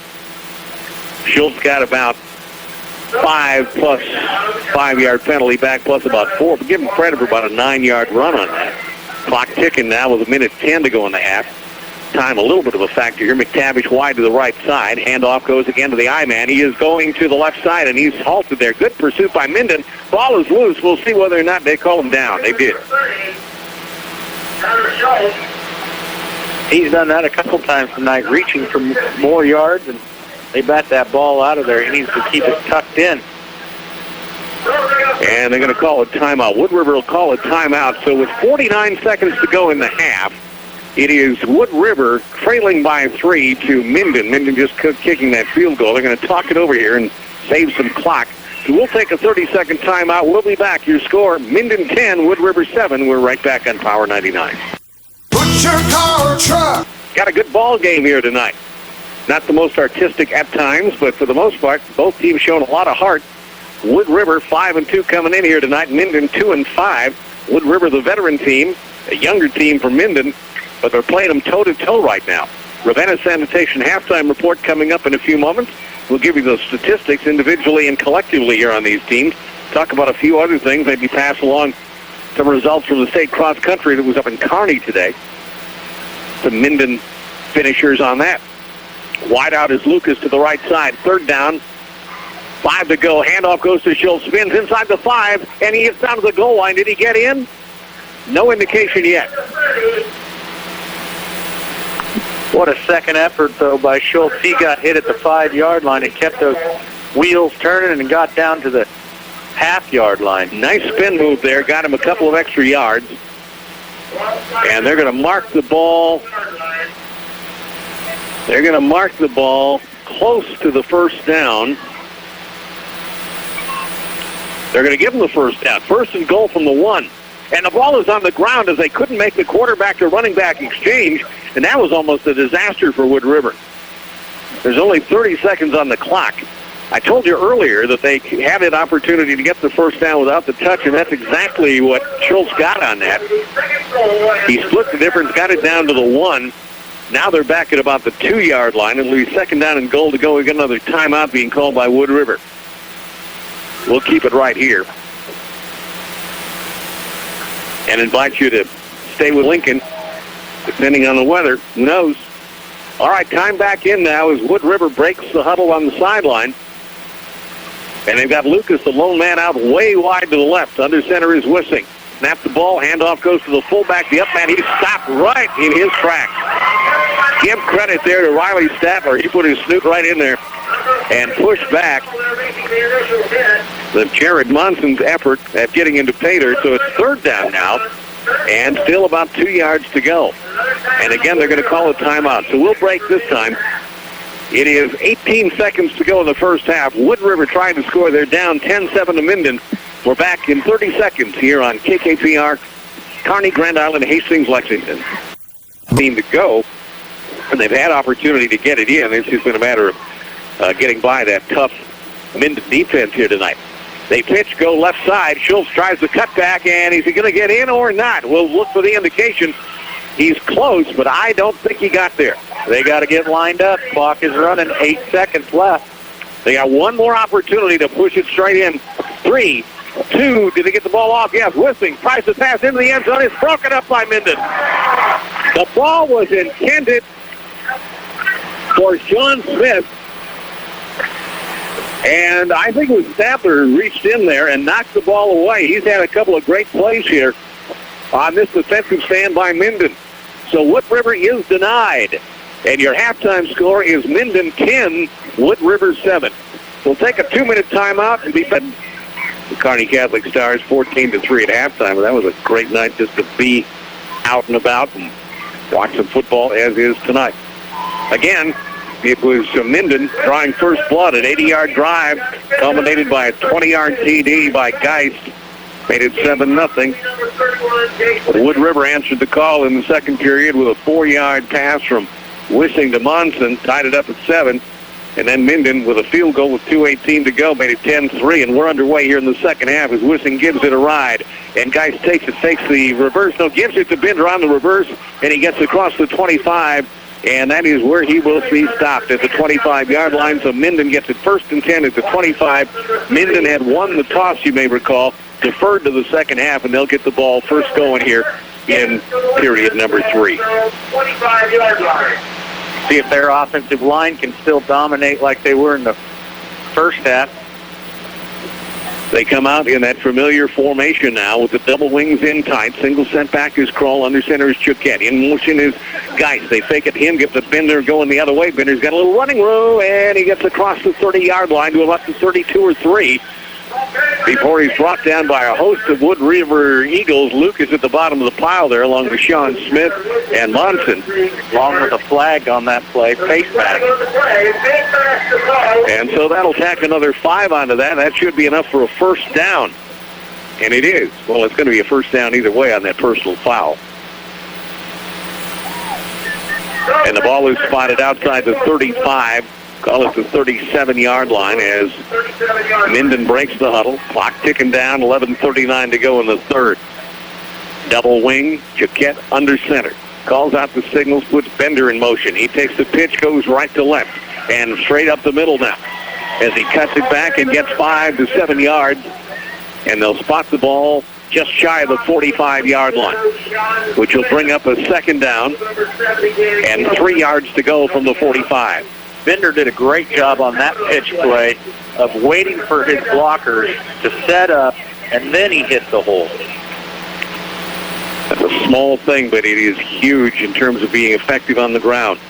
Schultz got about 5 plus 5-yard penalty back, plus about 4. But give him credit for about a 9-yard run on that. Clock ticking now with 1:10 to go in the half. Time a little bit of a factor here. McTavish wide to the right side. Handoff goes again to the I-man. He is going to the left side, and he's halted there. Good pursuit by Minden. Ball is loose. We'll see whether or not they call him down. They did. He's done that a couple times tonight, reaching for more yards, and they bat that ball out of there. He needs to keep it tucked in. And they're going to call a timeout. Wood River will call a timeout. So with 49 seconds to go in the half, it is Wood River trailing by 3 to Minden. Minden just kicking that field goal. They're going to talk it over here and save some clock. So we'll take a 30-second timeout. We'll be back. Your score, Minden 10, Wood River 7. We're right back on Power 99. Put your car or truck. Got a good ball game here tonight. Not the most artistic at times, but for the most part, both teams showing a lot of heart. Wood River 5-2 coming in here tonight. Minden 2-5. Wood River, the veteran team, a younger team from Minden, but they're playing them toe-to-toe right now. Ravenna Sanitation halftime report coming up in a few moments. We'll give you the statistics individually and collectively here on these teams. Talk about a few other things. Maybe pass along some results from the state cross country that was up in Kearney today. Some Minden finishers on that. Wide out is Lucas to the right side. 3rd down. 5 to go. Handoff goes to Schultz. Spins inside the 5, and he gets down to the goal line. Did he get in? No indication yet. What a second effort, though, by Schultz. He got hit at the 5-yard line and kept those wheels turning and got down to the half-yard line. Nice spin move there. Got him a couple of extra yards. And they're going to mark the ball. They're going to mark the ball close to the first down. They're going to give him the first down. 1st and goal from the 1. And the ball is on the ground as they couldn't make the quarterback to running back exchange, and that was almost a disaster for Wood River. There's only 30 seconds on the clock. I told you earlier that they had an opportunity to get the first down without the touch, and that's exactly what Schultz got on that. He split the difference, got it down to the 1. Now they're back at about the 2-yard line. It'll be 2nd down and goal to go. We got another timeout being called by Wood River. We'll keep it right here and invite you to stay with Lincoln, depending on the weather. Who knows? All right, time back in now as Wood River breaks the huddle on the sideline. And they've got Lucas, the lone man, out way wide to the left. Under center is Wissing. Snap the ball. Handoff goes to the fullback. The up man, he stopped right in his tracks. Give credit there to Riley Statler. He put his snoot right in there and pushed back the Jared Monson's effort at getting into pay dirt. So it's 3rd down now and still about 2 yards to go. And again, they're going to call a timeout. So we'll break this time. It is 18 seconds to go in the first half. Wood River trying to score. They're down 10-7 to Minden. We're back in 30 seconds here on KKPR, Kearney, Grand Island, Hastings, Lexington. Team to go, and they've had opportunity to get it in. It's just been a matter of getting by that tough Minden defense here tonight. They pitch, go left side. Schultz tries the cutback, and is he going to get in or not? We'll look for the indication. He's close, but I don't think he got there. They got to get lined up. Clock is running. 8 seconds left. They got one more opportunity to push it straight in. 3, 2. Did he get the ball off? Yes, Wissing tries to pass into the end zone. It's broken up by Minden. The ball was intended for Sean Smith. And I think it was Stapler who reached in there and knocked the ball away. He's had a couple of great plays here on this defensive stand by Minden. So Wood River is denied. And your halftime score is Minden 10, Wood River 7. We'll take a 2-minute timeout and be back. The Kearney Catholic Stars 14-3 at halftime. That was a great night just to be out and about and watch some football as is tonight. Again, it was Minden drawing first blood. An 80-yard drive culminated by a 20-yard TD by Geist. Made it 7-0. Wood River answered the call in the second period with a 4-yard pass from Wissing to Monson, tied it up at 7. And then Minden, with a field goal with 2:18 to go, made it 10-3. And we're underway here in the second half as Wissing gives it a ride. And Geist takes the reverse. No, gives it to Bender on the reverse, and he gets across the 25. And that is where he will be stopped, at the 25-yard line. So Minden gets it 1st and 10 at the 25. Minden had won the toss, you may recall, deferred to the second half, and they'll get the ball first going here in period number 3. 25-yard line. See if their offensive line can still dominate like they were in the first half. They come out in that familiar formation now with the double wings in tight. Single set back is Kroll. Under center is Choquette. In motion is Geist. They fake it to him, get the Bender going the other way. Bender's got a little running room, and he gets across the 30-yard line to about the 32 or 3. Before he's brought down by a host of Wood River Eagles. Lucas at the bottom of the pile there, along with Sean Smith and Monson. Along with a flag on that play, face mask. And so that'll tack another 5 onto that. That should be enough for a first down. And it is. Well, it's going to be a first down either way on that personal foul. And the ball is spotted outside the 35. Call it the 37-yard line as Minden breaks the huddle. Clock ticking down, 11:39 to go in the third. Double wing, Choquette under center. Calls out the signals, puts Bender in motion. He takes the pitch, goes right to left, and straight up the middle now as he cuts it back and gets 5 to 7 yards. And they'll spot the ball just shy of the 45-yard line, which will bring up a second down and 3 yards to go from the 45. Bender did a great job on that pitch play of waiting for his blockers to set up, and then he hit the hole. That's a small thing, but it is huge in terms of being effective on the ground.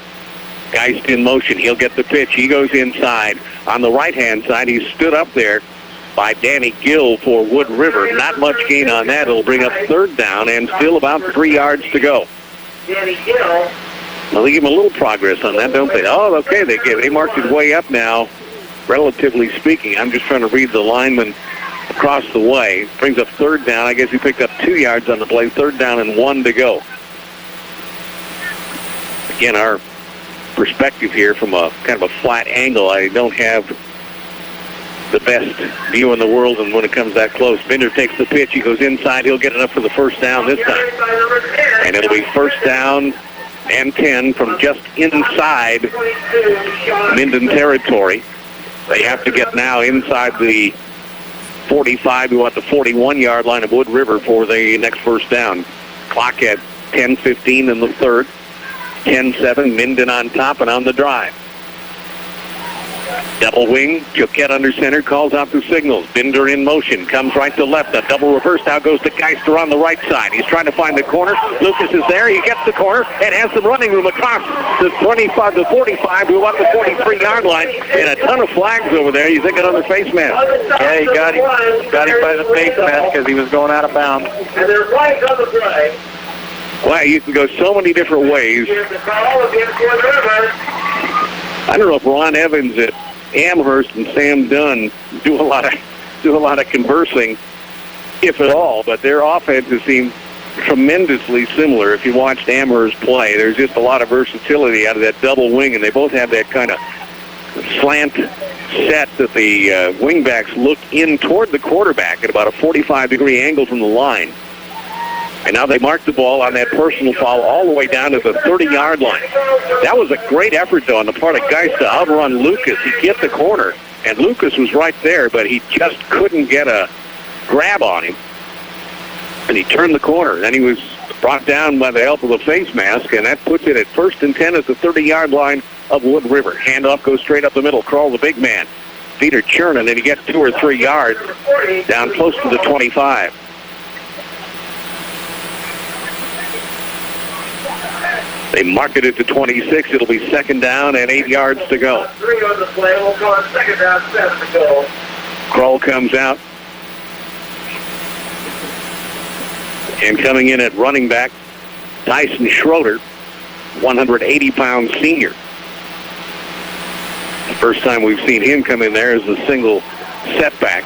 Geist in motion. He'll get the pitch. He goes inside. On the right-hand side, he's stood up there by Danny Gill for Wood River. Not much gain on that. It'll bring up third down and still about 3 yards to go. Danny Gill. Well, they give him a little progress on that, don't they? Oh, okay, they marked it way up now, relatively speaking. I'm just trying to read the lineman across the way. Brings up third down. I guess he picked up 2 yards on the play. Third down and 1 to go. Again, our perspective here from a kind of a flat angle. I don't have the best view in the world, and when it comes that close, Bender takes the pitch. He goes inside. He'll get enough for the first down this time. And it'll be first down and 10 from just inside Minden territory. They have to get now inside the 45 to about the 41-yard line of Wood River for the next first down. Clock at 10:15 in the third. 10-7, Minden on top and on the drive. Double wing, Choquette under center, calls out the signals. Bender in motion, comes right to left. A double reverse now goes to Geister on the right side. He's trying to find the corner. Lucas is there. He gets the corner and has some running room across the 25 to 45 to about the 43-yard line. And a ton of flags over there. You think another face mask? Yeah, he got him by the face mask because he was going out of bounds. And there's flags on the play. Well, you can go so many different ways. Here's the call against Wood River. I don't know if Ron Evans at Amherst and Sam Dunn do a lot of conversing, if at all, but their offenses seem tremendously similar. If you watched Amherst play, there's just a lot of versatility out of that double wing, and they both have that kind of slant set that the wingbacks look in toward the quarterback at about a 45-degree angle from the line. And now they mark the ball on that personal foul all the way down to the 30-yard line. That was a great effort, though, on the part of Geist to outrun Lucas. He hit the corner, and Lucas was right there, but he just couldn't get a grab on him, and he turned the corner. Then he was brought down by the help of the face mask, and that puts it at 1st and 10 at the 30-yard line of Wood River. Handoff goes straight up the middle. Kroll, the big man. Feet are churning, and he gets 2 or 3 yards down close to the 25. They mark it at the 26. It'll be 2nd down and 8 yards to go. 3 on the play. We'll go on 2nd down, 7 to go. Kroll comes out. And coming in at running back, Tyson Schroeder, 180-pound senior. The first time we've seen him come in there is a single setback.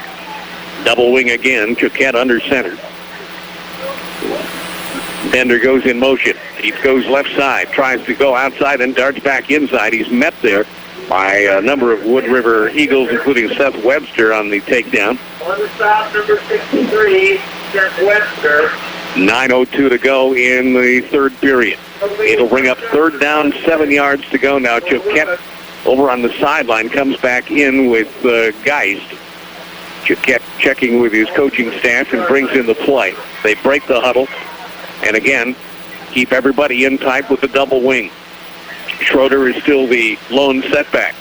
Double wing again, Choquette under center. Bender goes in motion. He goes left side, tries to go outside and darts back inside. He's met there by a number of Wood River Eagles, including Seth Webster on the takedown. On the stop, number 63, Seth Webster. 9:02 to go in the third period. It'll bring up 3rd down, 7 yards to go now. Choquette over on the sideline comes back in with Geist. Choquette checking with his coaching staff and brings in the play. They break the huddle and again keep everybody in tight with the double wing. Schroeder is still the lone setback.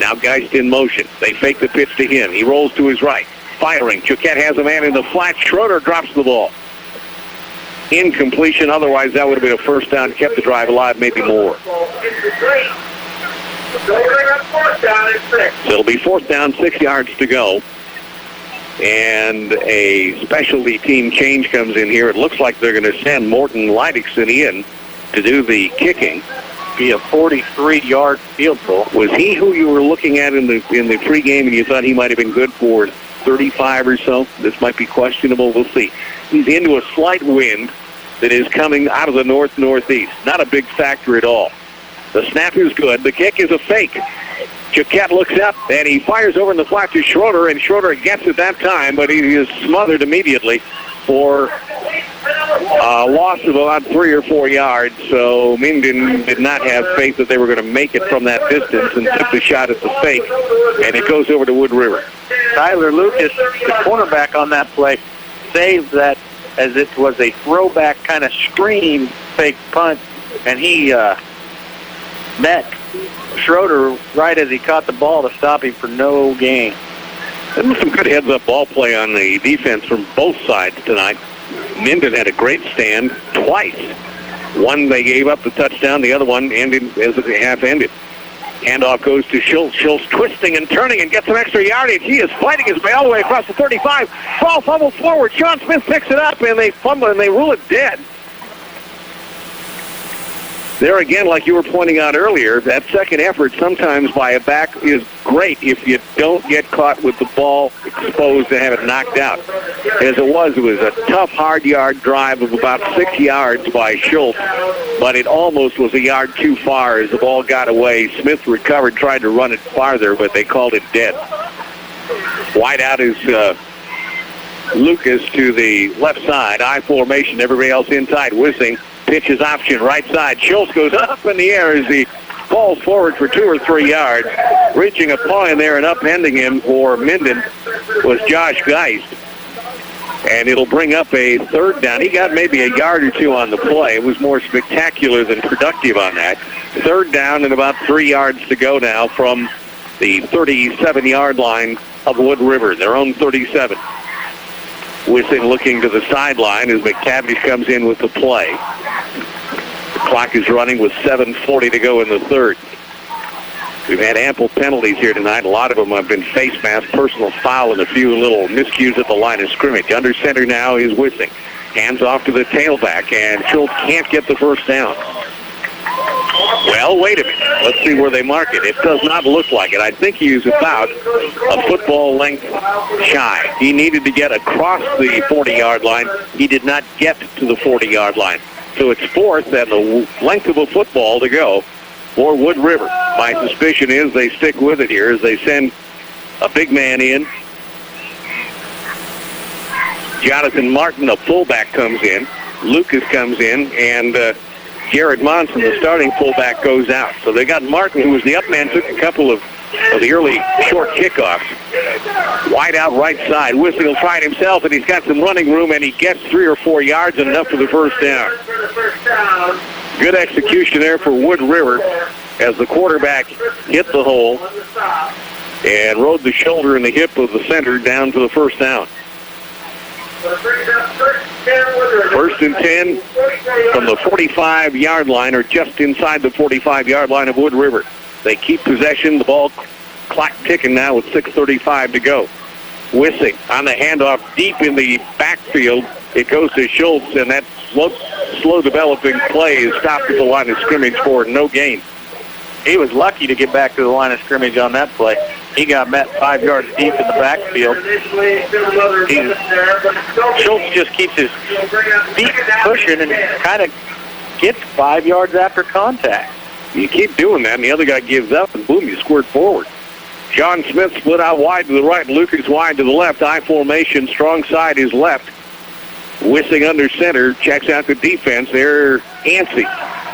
Now Geist in motion. They fake the pitch to him. He rolls to his right. Firing. Choquette has a man in the flat. Schroeder drops the ball. Incompletion. Otherwise, that would have been a 1st down, kept the drive alive, maybe more. So it'll be 4th down, 6 yards to go. And a specialty team change comes in here. It looks like they're going to send Morton Leidixson in to do the kicking. Be a 43-yard field goal. Was he who you were looking at in the pregame and you thought he might have been good for 35 or so? This might be questionable. We'll see. He's into a slight wind that is coming out of the north-northeast. Not a big factor at all. The snap is good. The kick is a fake. Choquette looks up, and he fires over in the flat to Schroeder, and Schroeder gets it that time, but he is smothered immediately for a loss of about 3 or 4 yards. So Minden did not have faith that they were going to make it from that distance and took the shot at the fake, and it goes over to Wood River. Tyler Lucas, the cornerback on that play, saved that as it was a throwback kind of screen fake punt, and he met Schroeder right as he caught the ball to stop him for no gain. There was some good heads-up ball play on the defense from both sides tonight. Minden had a great stand twice. One, they gave up the touchdown. The other one ended as the half ended. Handoff goes to Schultz. Schultz twisting and turning and gets some extra yardage. He is fighting his way all the way across the 35. Ball fumbles forward. Sean Smith picks it up, and they fumble, and they rule it dead. There again, like you were pointing out earlier, that second effort sometimes by a back is great if you don't get caught with the ball exposed and have it knocked out. As it was a tough, hard-yard drive of about 6 yards by Schultz, but it almost was a yard too far as the ball got away. Smith recovered, tried to run it farther, but they called it dead. Wide out is Lucas to the left side. I formation, everybody else inside. Wissing. Pitch is option, right side. Schultz goes up in the air as he falls forward for 2 or 3 yards. Reaching a paw in there and upending him for Minden was Josh Geist. And it'll bring up a 3rd down. He got maybe a yard or 2 on the play. It was more spectacular than productive on that. 3rd down and about 3 yards to go now from the 37-yard line of Wood River, their own 37. Wissing looking to the sideline as McTavish comes in with the play. The clock is running with 7:40 to go in the third. We've had ample penalties here tonight. A lot of them have been face mask, personal foul, and a few little miscues at the line of scrimmage. Under center now is Wissing. Hands off to the tailback, and Schultz can't get the first down. Well, wait a minute. Let's see where they mark it. It does not look like it. I think he is about a football length shy. He needed to get across the 40-yard line. He did not get to the 40-yard line. So it's 4th and the length of a football to go for Wood River. My suspicion is they stick with it here as they send a big man in. Jonathan Martin, a fullback, comes in. Lucas comes in, and Jared Monson, the starting fullback, goes out. So they got Martin, who was the up man, took a couple of of the early short kickoffs. Wide out right side. Wissing will try it himself, and he's got some running room, and he gets 3 or 4 yards and enough for the first down. Good execution there for Wood River as the quarterback hit the hole and rode the shoulder and the hip of the center down to the first down. First and 10 from the 45-yard line, or just inside the 45-yard line of Wood River. They keep possession. The ball clock ticking now with 6:35 to go. Wissing on the handoff deep in the backfield. It goes to Schultz, and that slow developing play is stopped at the line of scrimmage for no gain. He was lucky to get back to the line of scrimmage on that play. He got met 5 yards deep in the backfield. Schultz just keeps his feet pushing and kind of gets 5 yards after contact. You keep doing that, and the other guy gives up, and boom, you squirt forward. Sean Smith split out wide to the right, Lucas wide to the left. I formation, strong side is left. Wissing under center, checks out the defense. There, Yancey.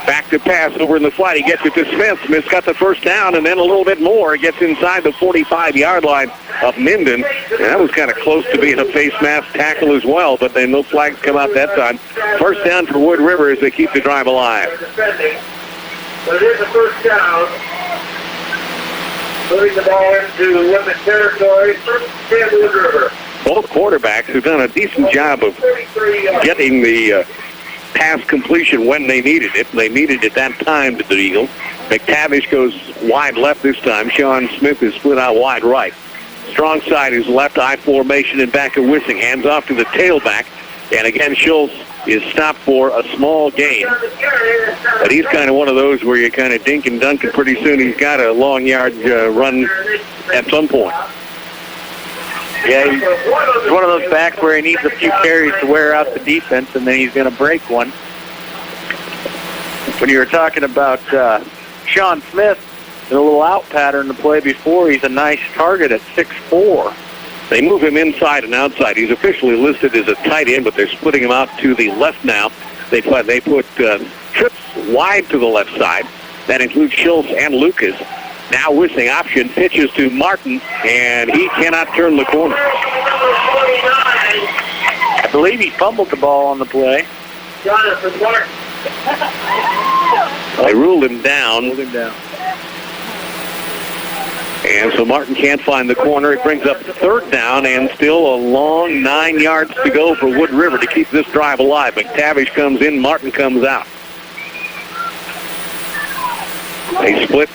Back to pass over in the flat. He gets it to Smith. Smith's got the first down, and then a little bit more. He gets inside the 45-yard line of Minden. And that was kind of close to being a face mask tackle as well, but then no flags come out that time. First down for Wood River as they keep the drive alive. But it is a first down. Moving the ball into limit territory. First and 10 Wood River. Both quarterbacks have done a decent job of getting the pass completion when they needed it. They needed it that time to the Eagles. McTavish goes wide left this time. Sean Smith is split out wide right. Strong side is left, I formation, and back of Wissing. Hands off to the tailback. And again, Schultz is stopped for a small gain. But he's kind of one of those where you kind of dink and dunk, and pretty soon he's got a long yard run at some point. Yeah, he's one of those backs where he needs a few carries to wear out the defense, and then he's going to break one. When you were talking about Sean Smith, in a little out pattern to play before, he's a nice target at 6'4". They move him inside and outside. He's officially listed as a tight end, but they're splitting him out to the left now. They put trips wide to the left side. That includes Schultz and Lucas. Now Wissing option, pitches to Martin, and he cannot turn the corner. I believe he fumbled the ball on the play. Jonathan Martin. They ruled him down. And so Martin can't find the corner. It brings up third down, and still a long 9 yards to go for Wood River to keep this drive alive. McTavish comes in, Martin comes out. They split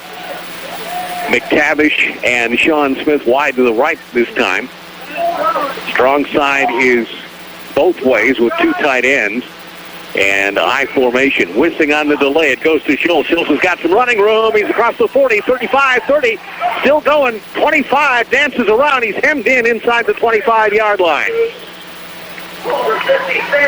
McTavish and Sean Smith wide to the right this time. Strong side is both ways with two tight ends. And I formation. Wissing on the delay. It goes to Schultz. Schultz has got some running room. He's across the 40, 35, 30. Still going. 25. Dances around. He's hemmed in inside the 25-yard line.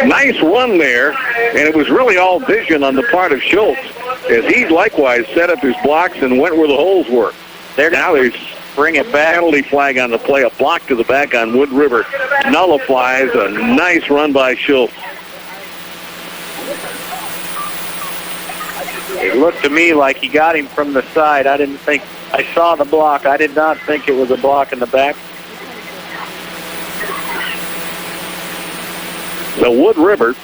Nice run there. And it was really all vision on the part of Schultz as he likewise set up his blocks and went where the holes were. Now there's bring it back. Penalty flag on the play. A block to the back on Wood River nullifies a nice run by Schultz. It looked to me like he got him from the side. I saw the block. I did not think it was a block in the back. So Wood River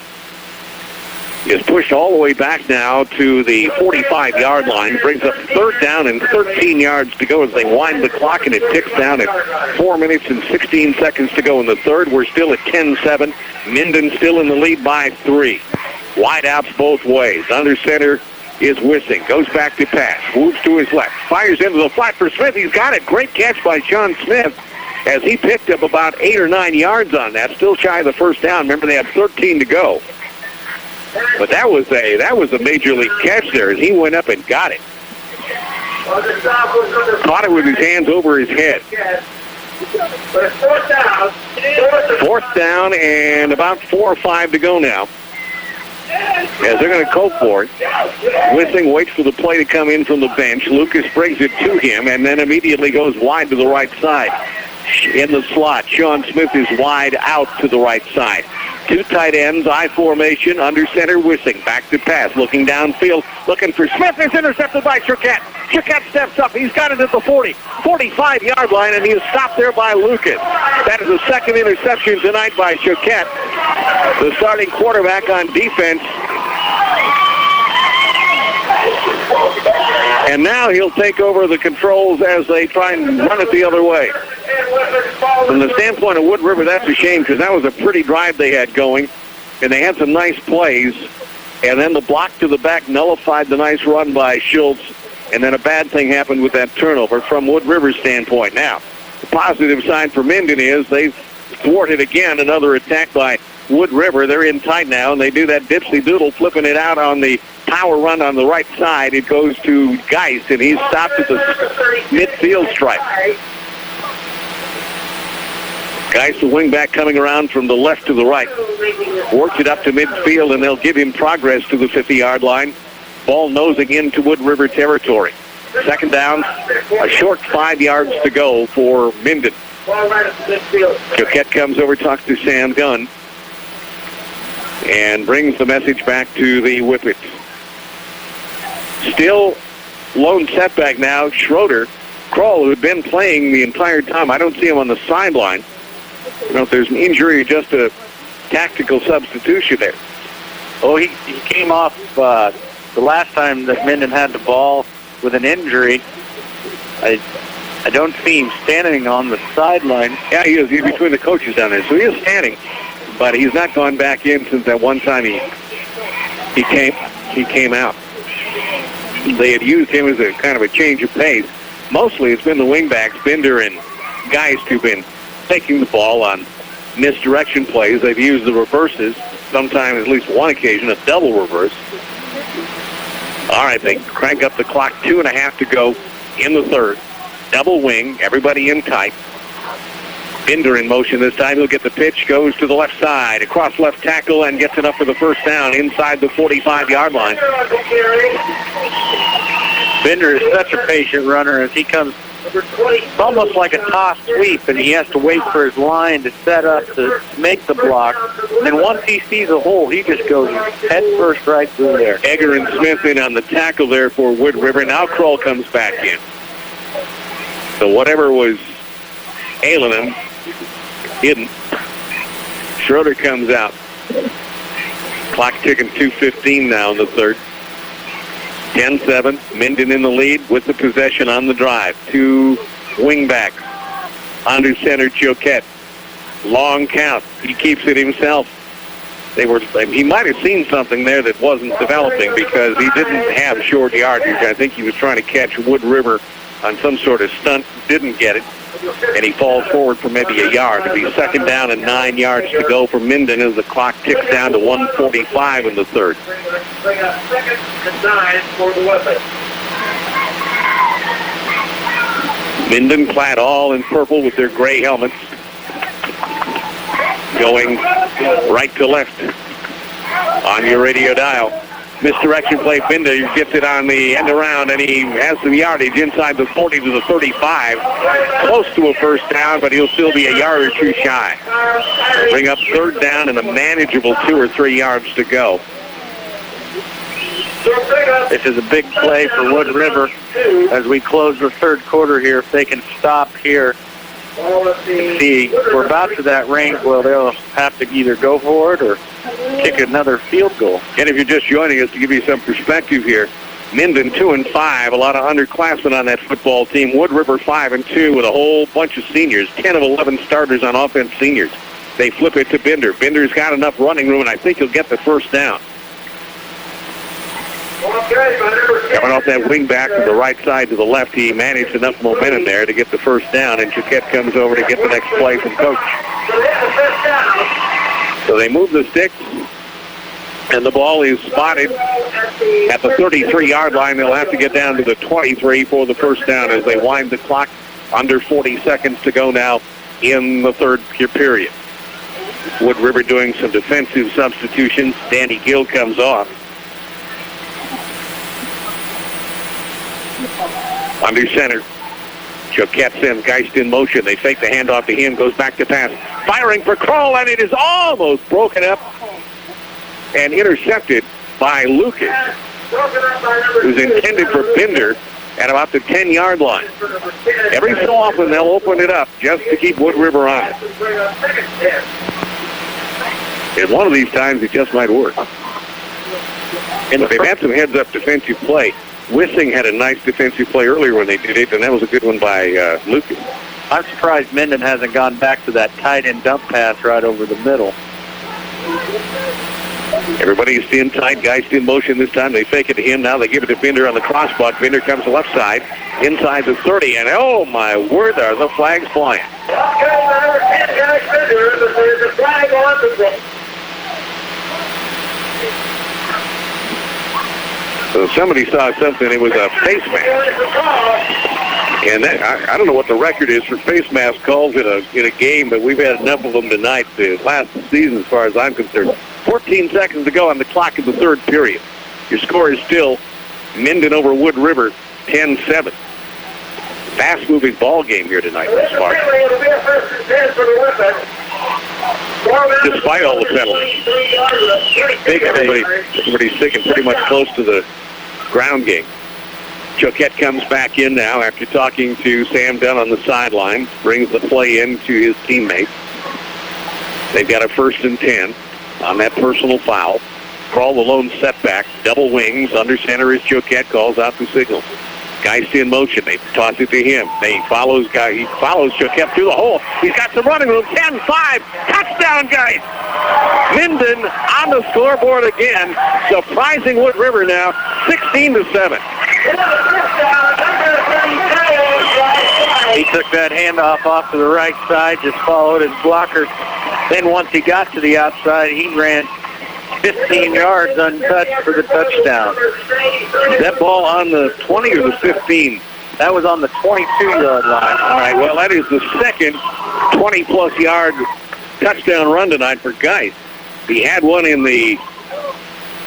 is pushed all the way back now to the 45-yard line. Brings up third down and 13 yards to go as they wind the clock, and it ticks down at 4 minutes and 16 seconds to go in the third. We're still at 10-7. Minden still in the lead by 3. Wide outs both ways. Under center is Wissing. Goes back to pass. Moves to his left. Fires into the flat for Smith. He's got it. Great catch by Sean Smith as he picked up about 8 or 9 yards on that. Still shy of the first down. Remember, they had 13 to go. But that was a major league catch there as he went up and got it. Caught it with his hands over his head. Fourth down and about 4 or 5 to go now. As they're going to go for it. Wissing waits for the play to come in from the bench. Lucas brings it to him and then immediately goes wide to the right side. In the slot, Sean Smith is wide out to the right side. Two tight ends, I formation, under center Wissing. Back to pass, looking downfield, looking for Smith. Is intercepted by Turquette. Choquette steps up. He's got it at the 40, 45-yard line, and he is stopped there by Lucas. That is the second interception tonight by Choquette, the starting quarterback on defense. And now he'll take over the controls as they try and run it the other way. From the standpoint of Wood River, that's a shame because that was a pretty drive they had going, and they had some nice plays. And then the block to the back nullified the nice run by Schultz, and then a bad thing happened with that turnover from Wood River's standpoint. Now, the positive side for Minden is they've thwarted again another attack by Wood River. They're in tight now, and they do that dipsy-doodle, flipping it out on the power run on the right side. It goes to Geist, and he's stopped at the midfield stripe. Geist, the wingback, coming around from the left to the right. Works it up to midfield, and they'll give him progress to the 50-yard line. Ball nosing into Wood River territory. Second down, a short 5 yards to go for Minden. Choquette comes over, talks to Sam Gunn, and brings the message back to the Whippets. Still lone setback now, Schroeder. Kroll, who had been playing the entire time. I don't see him on the sideline. I don't know if there's an injury or just a tactical substitution there. Oh, he came off the last time that Minden had the ball with an injury. I don't see him standing on the sideline. Yeah, he is. He's between the coaches down there. So he is standing, but he's not gone back in since that one time he came out. They had used him as a kind of a change of pace. Mostly it's been the wingbacks, Bender and Geist, who've been taking the ball on misdirection plays. They've used the reverses, sometimes at least one occasion, a double reverse. All right, they crank up the clock, 2.5 to go in the third. Double wing, everybody in tight. Bender in motion this time. He'll get the pitch, goes to the left side, across left tackle, and gets it up for the first down inside the 45-yard line. Bender is such a patient runner as he comes. It's almost like a toss sweep, and he has to wait for his line to set up to make the block. And then once he sees a hole, he just goes head first right through there. Egger and Smith in on the tackle there for Wood River. Now Kroll comes back in. So whatever was ailing him didn't. Schroeder comes out. Clock ticking, 2:15 now in the third. 10-7, Minden in the lead with the possession on the drive. Two wingbacks. Under center, Choquette. Long count. He keeps it himself. He might have seen something there that wasn't developing because he didn't have short yardage. I think he was trying to catch Wood River on some sort of stunt, didn't get it, and he falls forward for maybe a yard. It'll be second down and 9 yards to go for Minden as the clock ticks down to 1:45 in the third. Bring up second and 9 for the Whippets. Minden clad all in purple with their gray helmets. Going right to left on your radio dial. Misdirection play, Bender gets it on the end around, and he has some yardage inside the 40 to the 35. Close to a first down, but he'll still be a yard or two shy. Bring up third down and a manageable 2 or 3 yards to go. This is a big play for Wood River as we close the third quarter here. If they can stop here, see, we're about to that range where they'll have to either go for it or kick another field goal. And if you're just joining us, to give you some perspective here, Minden 2-5, a lot of underclassmen on that football team. Wood River 5-2 with a whole bunch of seniors, 10 of 11 starters on offense seniors. They flip it to Bender. Bender's got enough running room, and I think he'll get the first down. Coming off that wing back from the right side to the left, he managed enough momentum there to get the first down, and Choquette comes over to get the next play from coach. So they move the sticks, and the ball is spotted at the 33-yard line. They'll have to get down to the 23 for the first down as they wind the clock. Under 40 seconds to go now in the third period. Wood River doing some defensive substitutions. Danny Gill comes off. Under center, Choquette sends Geist in motion. They fake the handoff to him, goes back to pass. Firing for Kroll, and it is almost broken up and intercepted by Lucas, who's intended for Bender. at about the 10-yard line. Every so often they'll open it up just to keep Wood River on it. And one of these times it just might work. And they've had some heads-up defensive play. Wissing had a nice defensive play earlier when they did it, and that was a good one by Lucas. I'm surprised Minden hasn't gone back to that tight end dump pass right over the middle. Everybody's in tight. Guys in motion this time. They fake it to him. Now they give it to Binder on the crossbuck. Binder comes to the left side, inside the 30, and oh my word, are the flags flying. So somebody saw something. It was a face mask. And that, I don't know what the record is for face mask calls in a game, but we've had enough of them tonight to last the season as far as I'm concerned. 14 seconds to go on the clock in the third period. Your score is still Minden over Wood River, 10-7. Fast-moving ball game here tonight, Spark. Despite all the penalties. I think everybody's sticking pretty much close to the ground game. Choquette comes back in now after talking to Sam Dunn on the sideline. Brings the play in to his teammates. They've got a 1st and 10 on that personal foul. Crawl the lone setback. Double wings. Under center is Choquette. Calls out the signal. Geist in motion. They toss it to him. He follows Choquette through the hole. He's got some running room. 10-5. Touchdown, Geist. Minden on the scoreboard again. Surprising Wood River now. 16-7. He took that handoff off to the right side, just followed his blocker. Then once he got to the outside, he ran 15 yards untouched for the touchdown. That ball on the 20 or the 15? That was on the 22-yard line. All right, well, that is the second 20-plus yard touchdown run tonight for Geist. He had one in the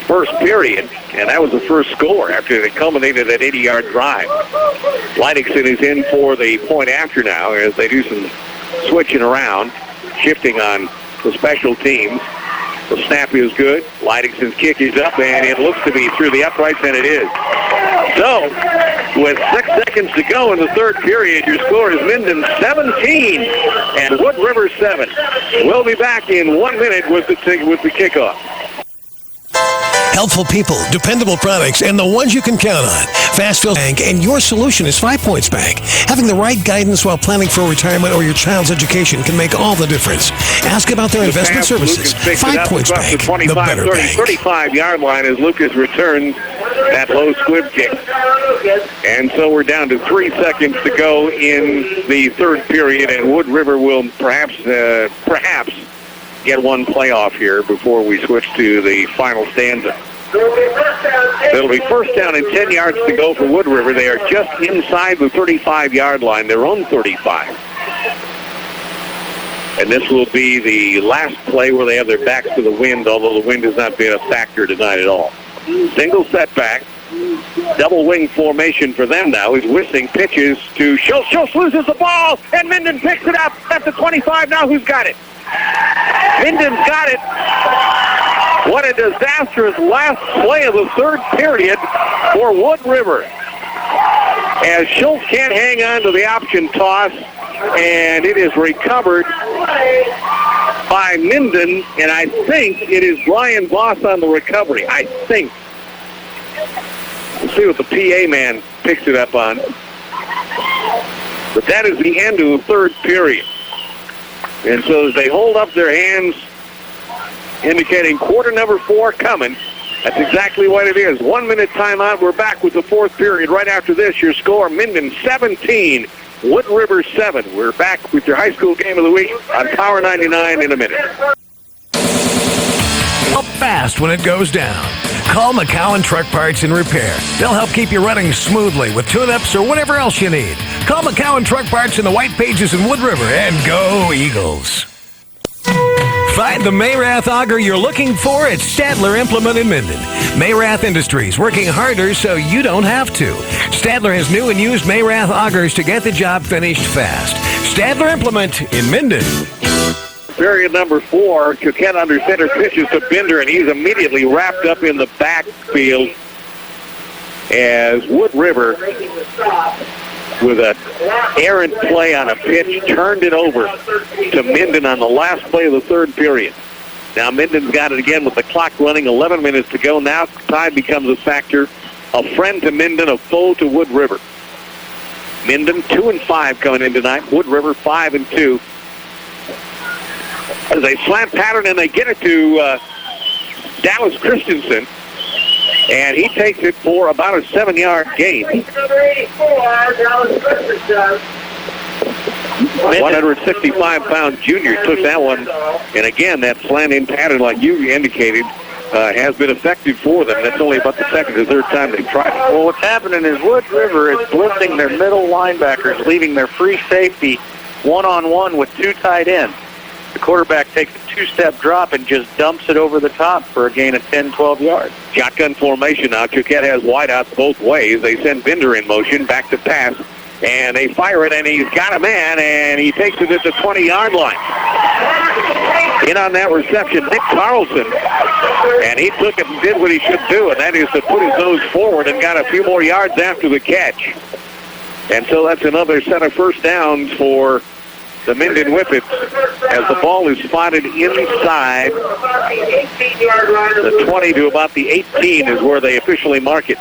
first period, and that was the first score after they culminated that 80-yard drive. Leidingson is in for the point after now as they do some switching around, shifting on the special teams. The snap is good. Leidingson's kick is up, and it looks to be through the uprights, and it is. So, with 6 seconds to go in the third period, your score is Minden 17 and Wood River 7. We'll be back in 1 minute with the kickoff. Helpful people, dependable products, and the ones you can count on. Fastfield Bank, and your solution is 5 Points Bank. Having the right guidance while planning for retirement or your child's education can make all the difference. Ask about their investment services. 5 Points Bank, the better bank. 35-yard line as Lucas returns that low squib kick. And so we're down to 3 seconds to go in the third period, and Wood River will perhaps get one playoff here before we switch to the final stanza. It'll be first down and 10 yards to go for Wood River. They are just inside the 35-yard line, their own 35. And this will be the last play where they have their backs to the wind, although the wind has not been a factor tonight at all. Single setback. Double wing formation for them now. He's Wissing pitches to Schultz. Schultz loses the ball, and Minden picks it up at the 25. Now who's got it? Minden's got it. What a disastrous last play of the third period for Wood River. As Schultz can't hang on to the option toss, and it is recovered by Minden, and I think it is Brian Voss on the recovery. I think. We'll see what the PA man picks it up on. But that is the end of the third period. And so as they hold up their hands, indicating quarter number 4 coming, that's exactly what it is. 1 minute timeout. We're back with the fourth period. Right after this, your score, Minden 17, Wood River 7. We're back with your high school game of the week on Power 99 in a minute. Up fast when it goes down. Call McCowan Truck Parts and Repair. They'll help keep you running smoothly with tune-ups or whatever else you need. Call McCowan Truck Parts in the White Pages in Wood River, and go Eagles. Find the Mayrath auger you're looking for at Stadler Implement in Minden. Mayrath Industries, working harder so you don't have to. Stadler has new and used Mayrath augers to get the job finished fast. Stadler Implement in Minden. Period number 4, Choquette under center pitches to Binder, and he's immediately wrapped up in the backfield as Wood River, with an errant play on a pitch, turned it over to Minden on the last play of the third period. Now Minden's got it again with the clock running, 11 minutes to go. Now time becomes a factor. A friend to Minden, a foe to Wood River. Minden 2-5 coming in tonight. Wood River 5-2. As they slant pattern and they get it to Dallas Christensen. And he takes it for about a 7-yard gain. Number 84, Dallas Christensen. 165-pound junior took that one. And again, that slant-in pattern, like you indicated, has been effective for them. That's only about the second or third time they've tried it. Well, what's happening is Wood River is blitzing their middle linebackers, leaving their free safety one-on-one with two tight ends. The quarterback takes a two-step drop and just dumps it over the top for a gain of 10, 12 yards. Shotgun formation now. Choquette has wideouts both ways. They send Binder in motion, back to pass, and they fire it, and he's got a man, and he takes it at the 20-yard line. In on that reception, Nick Carlson, and he took it and did what he should do, and that is to put his nose forward and got a few more yards after the catch. And so that's another set of first downs for the Minden Whippets as the ball is spotted inside the 20 to about the 18 is where they officially mark it.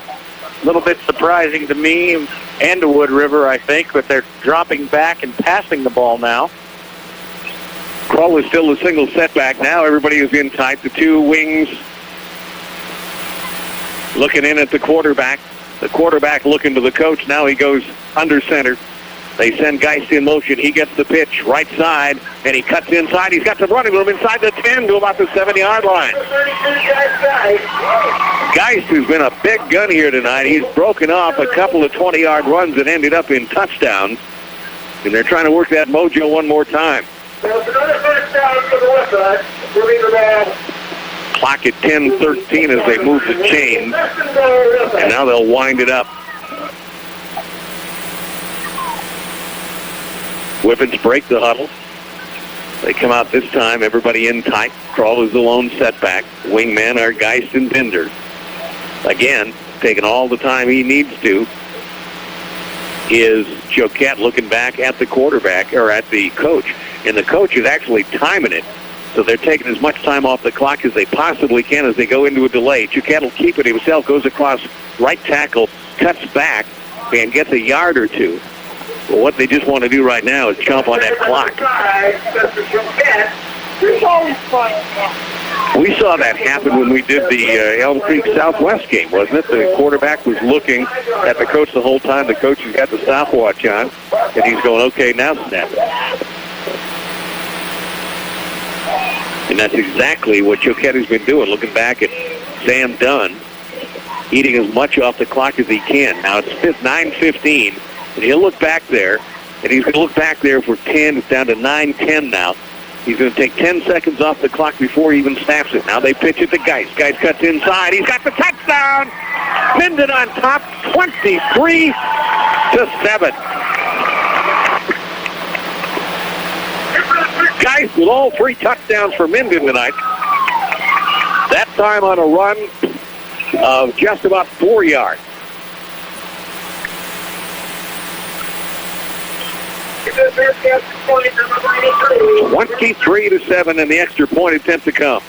A little bit surprising to me and to Wood River, I think, but they're dropping back and passing the ball now. Kroll is still a single setback now. Everybody is in tight. The two wings looking in at the quarterback. The quarterback looking to the coach. Now he goes under center. They send Geist in motion. He gets the pitch right side, and he cuts inside. He's got some running room inside the 10 to about the 7-yard line. Geist, who's been a big gun here tonight, he's broken off a couple of 20-yard runs that ended up in touchdowns, and they're trying to work that mojo one more time. Another first down for the Whippets. Moving the ball. Clock at 10:13 as they move the chains, and now they'll wind it up. Whippets break the huddle. They come out this time, everybody in tight. Kroll is the lone setback. Wingmen are Geist and Binder. Again, taking all the time he needs to is Choquette looking back at the quarterback, or at the coach. And the coach is actually timing it. So they're taking as much time off the clock as they possibly can as they go into a delay. Choquette will keep it himself, goes across right tackle, cuts back, and gets a yard or two. Well, what they just want to do right now is chomp on that clock. We saw that happen when we did the Elm Creek Southwest game, wasn't it? The quarterback was looking at the coach the whole time. The coach has got the stopwatch on, and he's going, okay, now snap it. And that's exactly what Choquette has been doing, looking back at Sam Dunn, eating as much off the clock as he can. Now it's 9:15. And he'll look back there, and he's going to look back there for 10. It's down to 9:10 now. He's going to take 10 seconds off the clock before he even snaps it. Now they pitch it to Geist. Geist cuts inside. He's got the touchdown. Minden on top, 23-7. Geist with all three touchdowns for Minden tonight. That time on a run of just about 4 yards. 23-7, and the extra point attempt to come.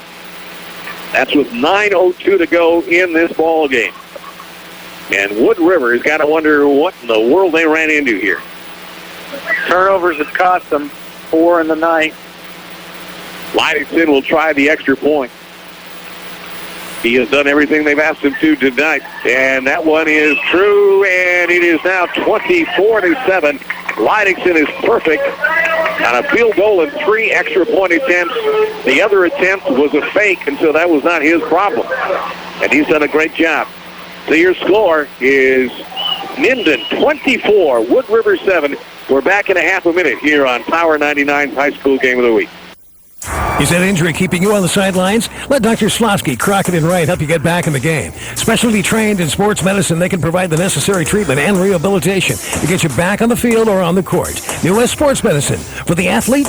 That's with 9:02 to go in this ball game. And Wood River has got to wonder what in the world they ran into here. Turnovers have cost them 4 in the night. Livingston will try the extra point. He has done everything they've asked him to tonight, and that one is true, and it is now 24-7. Livingston is perfect on a field goal and 3 extra point attempts. The other attempt was a fake, and so that was not his problem. And he's done a great job. So your score is Minden 24, Wood River 7. We're back in a half a minute here on Power 99's High School Game of the Week. Is that injury keeping you on the sidelines? Let Dr. Slofsky, Crockett, and Wright help you get back in the game. Specialty trained in sports medicine, they can provide the necessary treatment and rehabilitation to get you back on the field or on the court. New West Sports Medicine for the athlete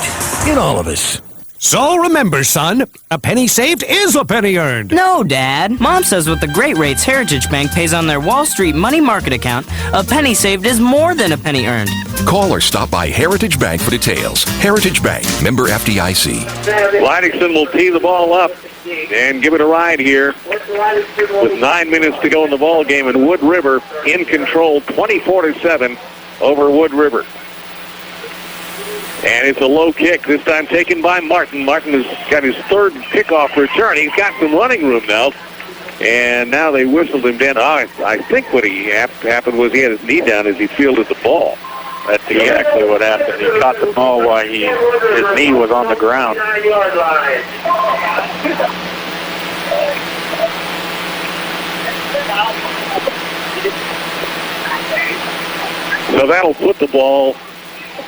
in all of us. So remember, son, a penny saved is a penny earned. No, Dad. Mom says with the great rates Heritage Bank pays on their Wall Street money market account, a penny saved is more than a penny earned. Call or stop by Heritage Bank for details. Heritage Bank, member FDIC. Lidington will tee the ball up and give it a ride here with 9 minutes to go in the ball game, and Wood River in control 24-7 over Wood River. And it's a low kick, this time taken by Martin. Martin has got his third kickoff return. He's got some running room now. And now they whistled him down. I think what happened was he had his knee down as he fielded the ball. That's exactly what happened. He caught the ball while his knee was on the ground. So that'll put the ball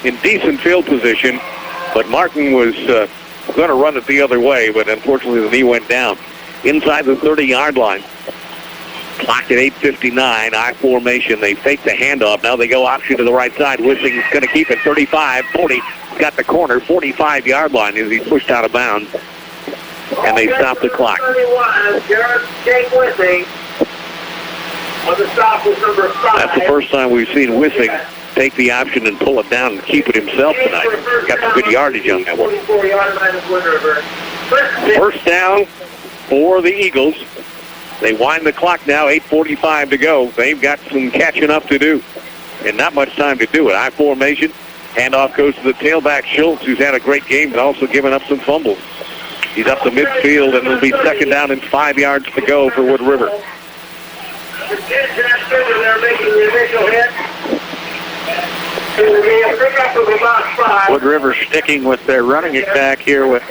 in decent field position, but Martin was going to run it the other way, but unfortunately the knee went down. Inside the 30-yard line. Clock at 8:59, I formation. They fake the handoff. Now they go option to the right side. Wissing's going to keep it 35, 40. Got the corner, 45-yard line as he's pushed out of bounds. And they stop the clock. Jake Wissing. On the stop was number 5. That's the first time we've seen Wissing take the option and pull it down and keep it himself tonight. Got some good yardage on that one. First down for the Eagles. They wind the clock now, 8:45 to go. They've got some catching up to do and not much time to do it. I formation. Handoff goes to the tailback, Schultz, who's had a great game but also given up some fumbles. He's up to midfield, and it'll be second down and 5 yards to go for Wood River. They're making the initial hit. Wood River sticking with their running attack here with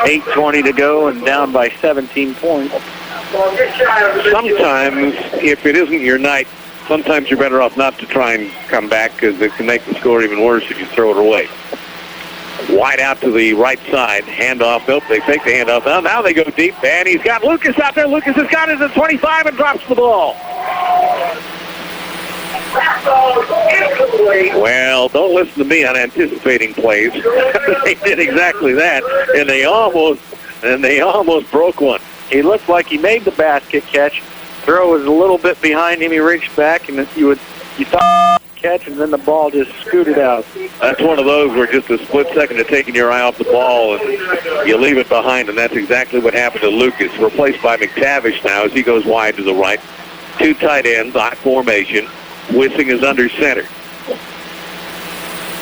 8:20 to go and down by 17 points. Sometimes, if it isn't your night, sometimes you're better off not to try and come back because it can make the score even worse if you throw it away. Wide out to the right side. Handoff. Nope, they fake the handoff. Now they go deep, and he's got Lucas out there. Lucas has got it at 25 and drops the ball. Well, don't listen to me on anticipating plays. They did exactly that, and they almost broke one. He looked like he made the basket catch. Throw was a little bit behind him. He reached back, and you thought catch, and then the ball just scooted out. That's one of those where just a split second of taking your eye off the ball and you leave it behind, and that's exactly what happened to Lucas. Replaced by McTavish now as he goes wide to the right. Two tight ends, I formation. Wissing is under center.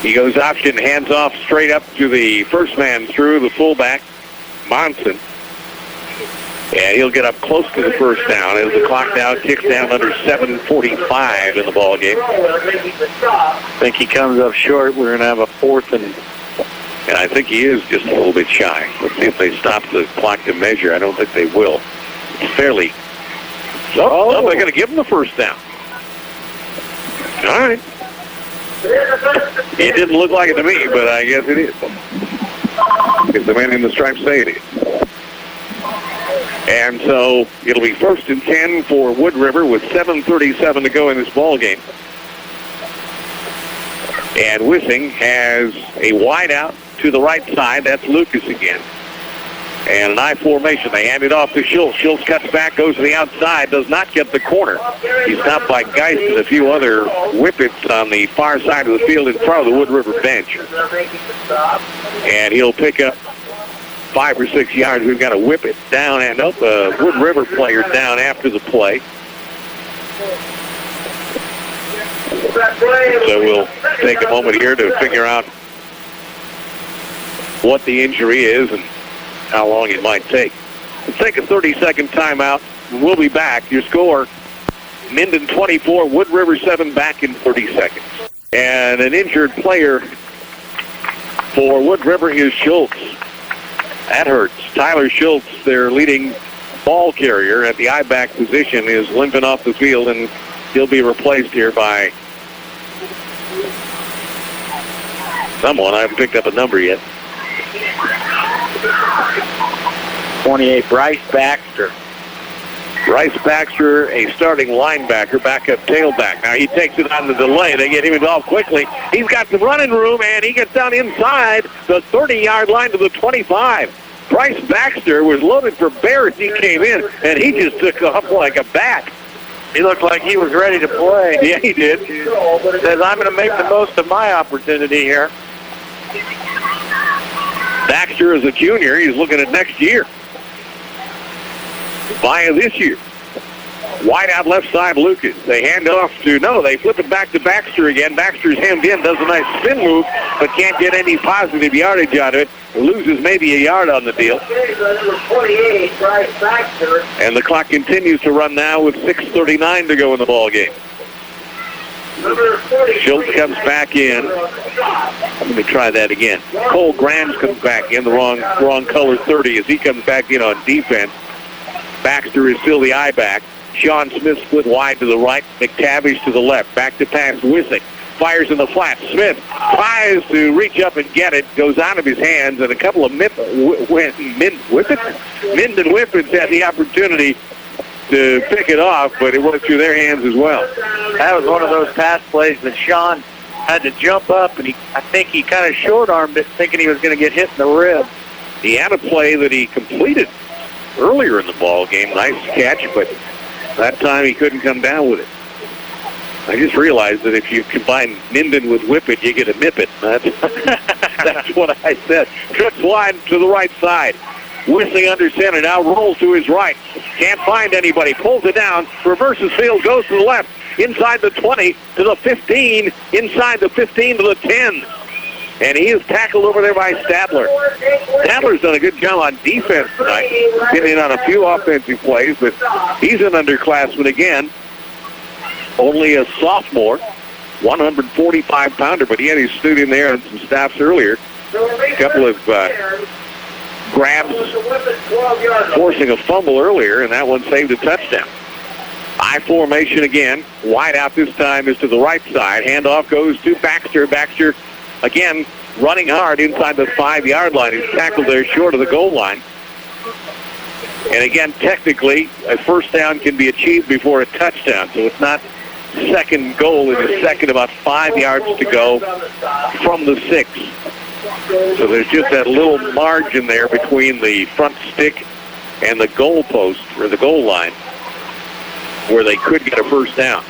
He goes option, hands off straight up to the first man through, the fullback, Monson. And he'll get up close to the first down as the clock now ticks down under 7:45 in the ball game. I think he comes up short. We're going to have a fourth and I think he is just a little bit shy. Let's see if they stop the clock to measure. I don't think they will. It's fairly. Oh, they're going to give him the first down. All right. It didn't look like it to me, but I guess it is. Because the man in the stripes say it is. And so it'll be 1st and 10 for Wood River with 7:37 to go in this ball game. And Wissing has a wide out to the right side. That's Lucas again. And an I formation. They hand it off to Schultz. Schultz cuts back, goes to the outside, does not get the corner. He's stopped by Geist and a few other whippets on the far side of the field in front of the Wood River bench. And he'll pick up 5 or 6 yards. We've got to whip it down and up. A Wood River player down after the play. So we'll take a moment here to figure out what the injury is and how long it might take. Let's take a 30-second timeout. We'll be back. Your score, Minden 24, Wood River 7, back in 30 seconds. And an injured player for Wood River is Schultz. That hurts. Tyler Schultz, their leading ball carrier at the I-back position, is limping off the field, and he'll be replaced here by someone. I haven't picked up a number yet. 28, Bryce Baxter. Bryce Baxter, a starting linebacker, backup tailback. Now he takes it on the delay. They get him involved quickly. He's got some running room, and he gets down inside the 30-yard line to the 25. Bryce Baxter was loaded for bear as he came in, and he just took off like a bat. He looked like he was ready to play. Yeah, he did. Says, I'm going to make the most of my opportunity here. Baxter is a junior. He's looking at next year. Via this year. Wide out left side, Lucas. They hand off they flip it back to Baxter again. Baxter's hemmed in, does a nice spin move, but can't get any positive yardage out of it. Loses maybe a yard on the deal. And the clock continues to run now with 6:39 to go in the ball game. Schultz comes back in. Let me try that again. Cole Grams comes back in, the wrong color 30 as he comes back in on defense. Baxter is still the I-back. Sean Smith split wide to the right. McTavish to the left. Back to pass. Wissick fires in the flat. Smith tries to reach up and get it. Goes out of his hands, and a couple of Minden Whippets had the opportunity to pick it off, but it went through their hands as well. That was one of those pass plays that Sean had to jump up, and I think he kind of short-armed it, thinking he was going to get hit in the rib. He had a play that he completed earlier in the ball game. Nice catch, but that time he couldn't come down with it. I just realized that if you combine Minden with Whippet, you get a Nippet. That's what I said. Trips wide to the right side. Whistling under center, now rolls to his right. Can't find anybody. Pulls it down. Reverses field, goes to the left. Inside the 20 to the 15. Inside the 15 to the 10. And he is tackled over there by Stadler. Stadler's done a good job on defense tonight. Getting in on a few offensive plays, but he's an underclassman again. Only a sophomore. 145-pounder, but he had his student in there and some stops earlier. A couple of grabs, forcing a fumble earlier, and that one saved a touchdown. I formation again. Wide out this time is to the right side. Handoff goes to Baxter. Baxter, again, running hard inside the 5-yard line. He's tackled there short of the goal line. And again, technically, a first down can be achieved before a touchdown, so it's not second goal. It is second, about 5 yards to go from the 6. So there's just that little margin there between the front stick and the goal post, or the goal line, where they could get a first down.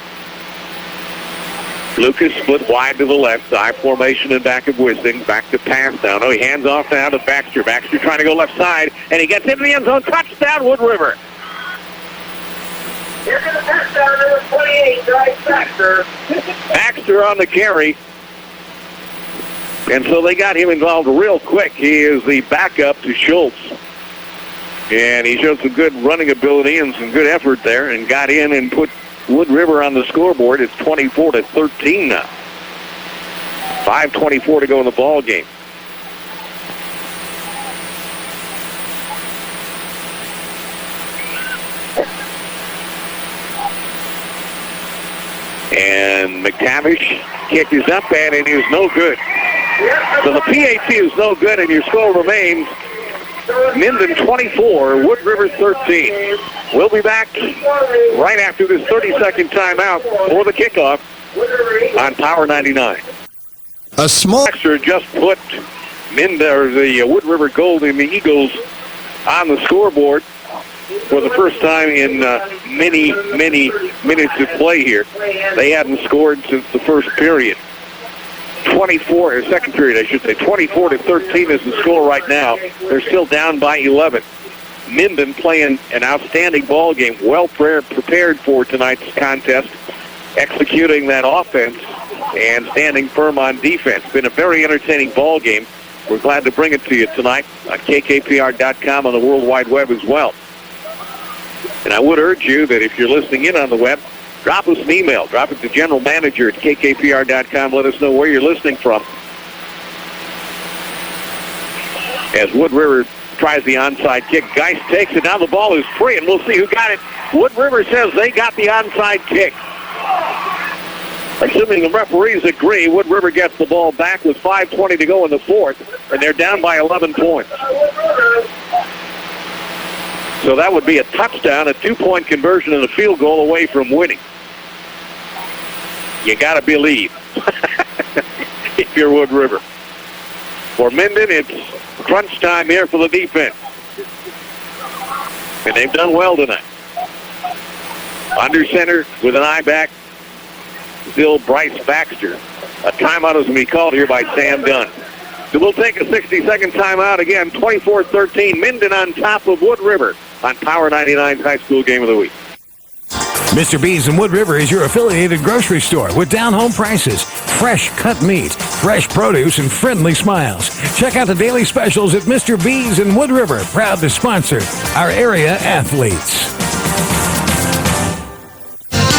Lucas split wide to the left side. Formation in back of Wisdom. Back to pass now. No, he hands off now to Baxter. Baxter trying to go left side, and he gets into the end zone. Touchdown, Wood River. Here's the touchdown, number 28, Bryce Baxter. Baxter on the carry. And so they got him involved real quick. He is the backup to Schultz. And he showed some good running ability and some good effort there and got in and put Wood River on the scoreboard. It's 24-13 now. 5:24 to go in the ball game. And McTavish kick is up, and it is no good. So the PAT is no good, and your score remains Minden 24, Wood River 13. We'll be back right after this 30-second timeout for the kickoff on Power 99. A small Baxter just put Minden, or the Wood River Golden Eagles, on the scoreboard for the first time in many minutes of play here. They hadn't scored since the first period. 24-13 is the score right now. They're still down by 11. Minden playing an outstanding ball game, well prepared for tonight's contest, executing that offense and standing firm on defense. Been a very entertaining ball game. We're glad to bring it to you tonight on KKPR.com on the World Wide Web as well. And I would urge you that if you're listening in on the web, drop us an email. Drop it to General Manager at KKPR.com. Let us know where you're listening from. As Wood River tries the onside kick, Geist takes it. Now the ball is free, and we'll see who got it. Wood River says they got the onside kick. Assuming the referees agree, Wood River gets the ball back with 5:20 to go in the fourth, and they're down by 11 points. So that would be a touchdown, a 2-point conversion, and a field goal away from winning. You got to believe if you're Wood River. For Minden, it's crunch time here for the defense. And they've done well tonight. Under center with an eye back, still Bryce Baxter. A timeout is going to be called here by Sam Dunn. So we'll take a 60-second timeout again. 24-13, Minden on top of Wood River on Power 99's High School Game of the Week. Mr. B's in Wood River is your affiliated grocery store with down-home prices, fresh cut meat, fresh produce, and friendly smiles. Check out the daily specials at Mr. B's in Wood River, proud to sponsor our area athletes.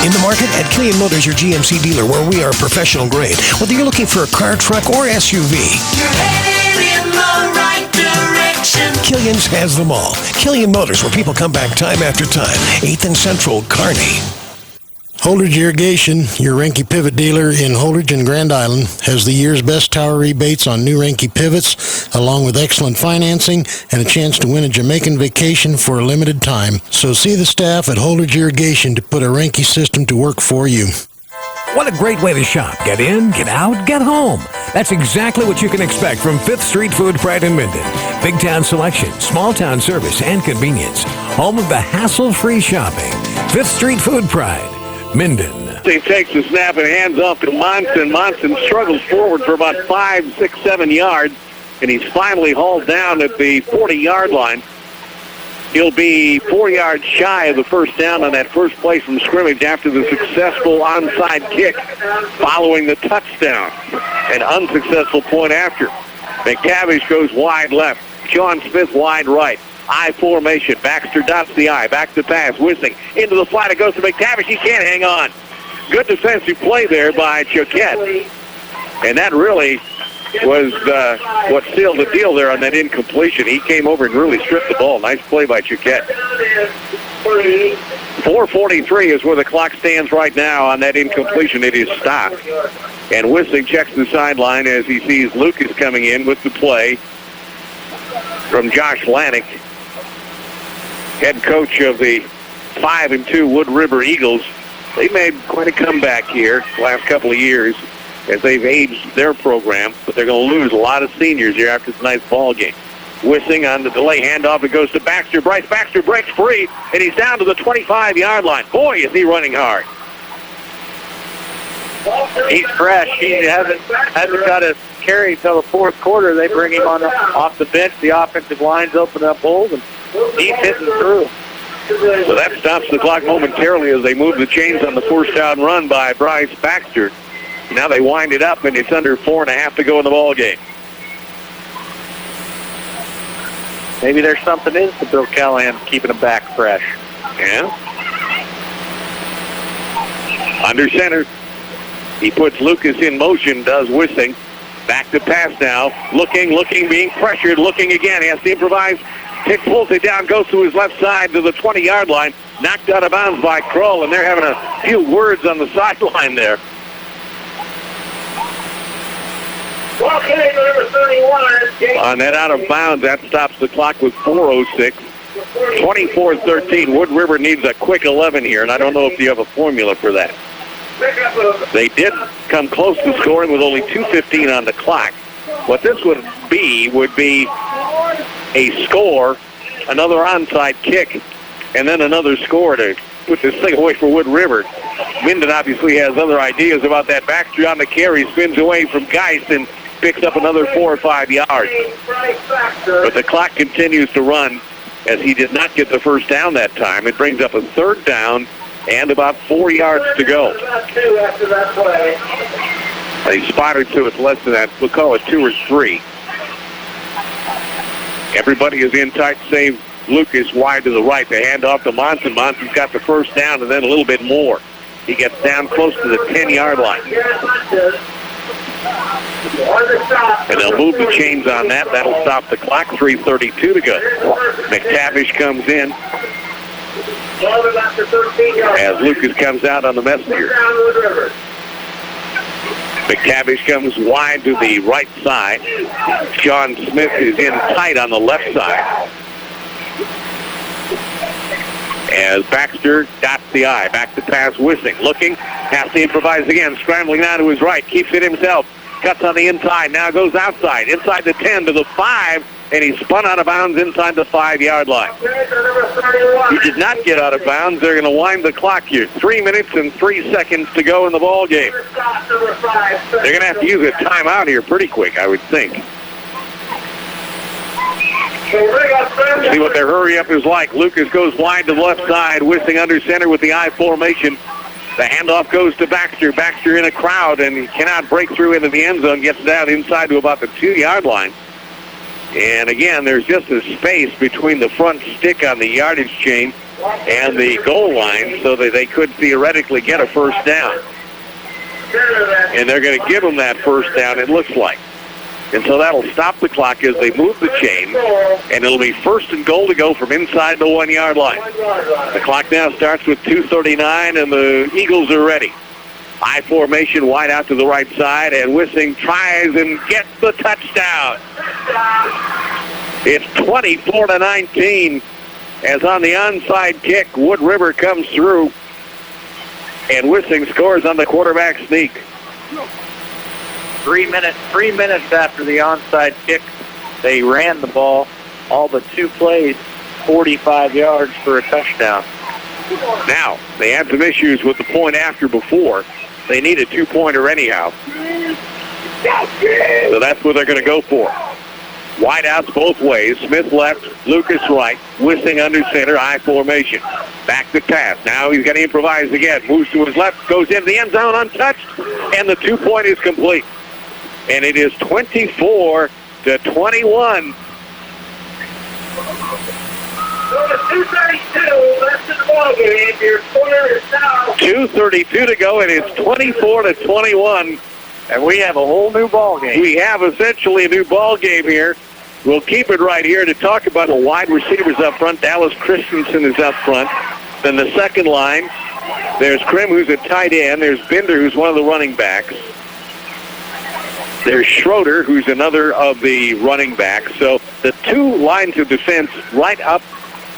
In the market at Killian Motors, your GMC dealer, where we are professional grade. Whether you're looking for a car, truck, or SUV, you're headed in the right direction. Killian's has them all. Killian Motors, where people come back time after time. 8th and Central, Kearney. Holdridge Irrigation, your Renke pivot dealer in Holdridge and Grand Island, has the year's best tower rebates on new Renke pivots, along with excellent financing and a chance to win a Jamaican vacation for a limited time. So see the staff at Holdridge Irrigation to put a Renke system to work for you. What a great way to shop. Get in, get out, get home. That's exactly what you can expect from 5th Street Food Pride in Minden. Big town selection, small town service, and convenience. Home of the hassle-free shopping. 5th Street Food Pride, Minden. He takes the snap and hands off to Monson. Monson struggles forward for about 5, 6, 7 yards, and he's finally hauled down at the 40-yard line. He'll be 4 yards shy of the first down on that first play from scrimmage after the successful onside kick following the touchdown. An unsuccessful point after. McTavish goes wide left. Sean Smith wide right. I formation. Baxter dots the I. Back to pass. Wissing into the flat. It goes to McTavish. He can't hang on. Good defensive play there by Choquette. And that really was what sealed the deal there on that incompletion. He came over and really stripped the ball. Nice play by Choquette. 4:43 is where the clock stands right now on that incompletion. It is stopped. And Wissing checks the sideline as he sees Lucas coming in with the play from Josh Lannick, head coach of the 5-2 Wood River Eagles. They made quite a comeback here the last couple of years as they've aged their program, but they're going to lose a lot of seniors here after tonight's ball game. Wissing on the delay handoff. It goes to Baxter. Bryce Baxter breaks free, and he's down to the 25-yard line. Boy, is he running hard. He's fresh. He hasn't got a carry until the fourth quarter. They bring him on off the bench. The offensive line's open up holes, and he's hitting through. So that stops the clock momentarily as they move the chains on the first down run by Bryce Baxter. Now they wind it up, and it's under 4.5 to go in the ball game. Maybe there's something in for Bill Callahan keeping him back fresh. Yeah. Under center. He puts Lucas in motion, does Wissing. Back to pass now. Looking, being pressured, looking again. He has to improvise. Pulls it down, goes to his left side to the 20-yard line. Knocked out of bounds by Kroll, and they're having a few words on the sideline there. On that out of bounds, that stops the clock with 4:06. 24-13. Wood River needs a quick 11 here, and I don't know if you have a formula for that. They did come close to scoring with only 2:15 on the clock. What this would be a score, another onside kick, and then another score to put this thing away for Wood River. Minden obviously has other ideas about that. Baxter on the carry, spins away from Geist and picks up another 4 or 5 yards. But the clock continues to run as he did not get the first down that time. It brings up a third down and about 4 yards to go. They spotted to it less than that. We'll call it 2 or 3. Everybody is in tight, save Lucas wide to the right. They hand off to Monson. Monson's got the first down and then a little bit more. He gets down close to the 10-yard line. And they'll move the chains on that. That'll stop the clock. 3:32 to go. McTavish comes in as Lucas comes out on the messenger. McTavish comes wide to the right side. Sean Smith is in tight on the left side. as Baxter dots the I. Back to pass, Wissing. Looking, has to improvise again. Scrambling now to his right. Keeps it himself. Cuts on the inside. Now goes outside. Inside the 10 to the 5. And he spun out of bounds inside the 5-yard line. He did not get out of bounds. They're going to wind the clock here. 3 minutes and 3 seconds to go in the ball game. They're going to have to use a timeout here pretty quick, I would think. See what their hurry-up is like. Lucas goes wide to the left side, Wissing under center with the I formation. The handoff goes to Baxter. Baxter in a crowd, and he cannot break through into the end zone. Gets down inside to about the 2-yard line. And again, there's just a space between the front stick on the yardage chain and the goal line so that they could theoretically get a first down. And they're going to give them that first down, it looks like. And so that'll stop the clock as they move the chain, and it'll be 1st and goal to go from inside the 1-yard line. The clock now starts with 2:39, and the Eagles are ready. I formation wide out to the right side, and Wissing tries and gets the touchdown. It's 24-19 as on the onside kick, Wood River comes through, and Wissing scores on the quarterback sneak. 3 minutes after the onside kick, they ran the ball all but 2 plays, 45 yards for a touchdown. Now, they had some issues with the point after before. They need a 2-pointer anyhow. So that's what they're going to go for. Wide outs both ways. Smith left, Lucas right. Wissing under center, I formation. Back to pass. Now he's going to improvise again. Moves to his left, goes into the end zone untouched, and the 2-point is complete. And it is 24-21. 2:32 to go, and it's 24-21. And we have a whole new ball game. We have essentially a new ball game here. We'll keep it right here to talk about the wide receivers up front. Dallas Christensen is up front. Then the second line, there's Krim, who's a tight end. There's Bender, who's one of the running backs. There's Schroeder, who's another of the running backs. So the 2 lines of defense right up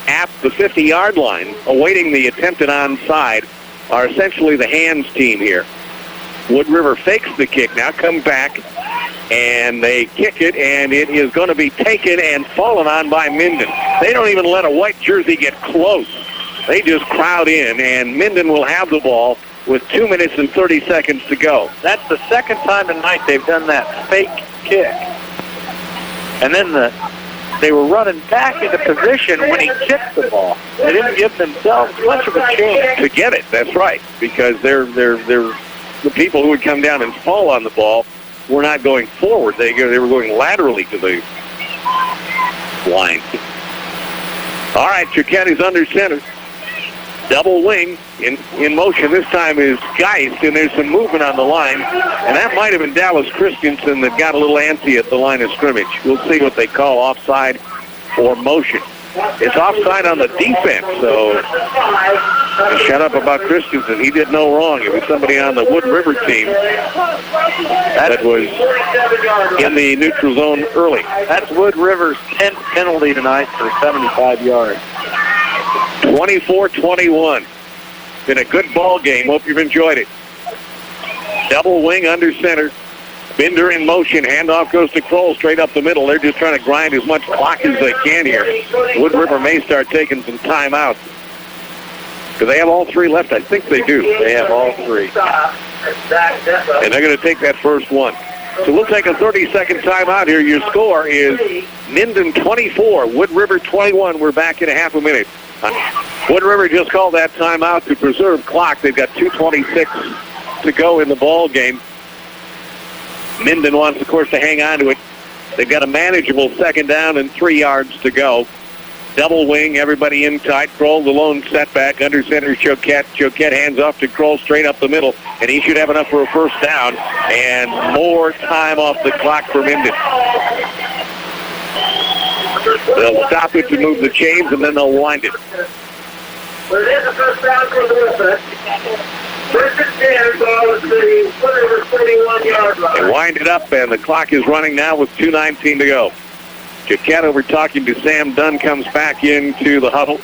at the 50-yard line, awaiting the attempted onside, are essentially the hands team here. Wood River fakes the kick, now come back, and they kick it, and it is going to be taken and fallen on by Minden. They don't even let a white jersey get close. They just crowd in, and Minden will have the ball with 2 minutes and 30 seconds to go. That's the second time tonight they've done that fake kick. And then they were running back into position when he kicked the ball. They didn't give themselves much of a chance to get it. That's right, because they're the people who would come down and fall on the ball were not going forward. They were going laterally to the line. All right, Choquette is under center. Double wing in motion. This time is Geist, and there's some movement on the line. And that might have been Dallas Christensen that got a little antsy at the line of scrimmage. We'll see what they call offside or motion. It's offside on the defense, so shut up about Christensen. He did no wrong. It was somebody on the Wood River team that was in the neutral zone early. That's Wood River's 10th penalty tonight for 75 yards. 24-21. Been a good ball game. Hope you've enjoyed it. Double wing under center. Bender in motion. Handoff goes to Kroll straight up the middle. They're just trying to grind as much clock as they can here. Wood River may start taking some timeouts. Do they have all 3 left? I think they do. They have all 3. And they're going to take that first one. So we'll take a 30-second timeout here. Your score is Minden 24, Wood River 21. We're back in a half a minute. Wood River just called that timeout to preserve clock. They've got 2:26 to go in the ball game. Minden wants, of course, to hang on to it. They've got a manageable second down and 3 yards to go. Double wing, everybody in tight. Kroll, the lone setback. Under center, Choquette. Choquette hands off to Kroll straight up the middle, and he should have enough for a first down. And more time off the clock for Minden. They'll stop it to move the chains, and then they'll wind it. They wind it up, and the clock is running now with 2:19 to go. Choquette over talking to Sam Dunn comes back into the huddle.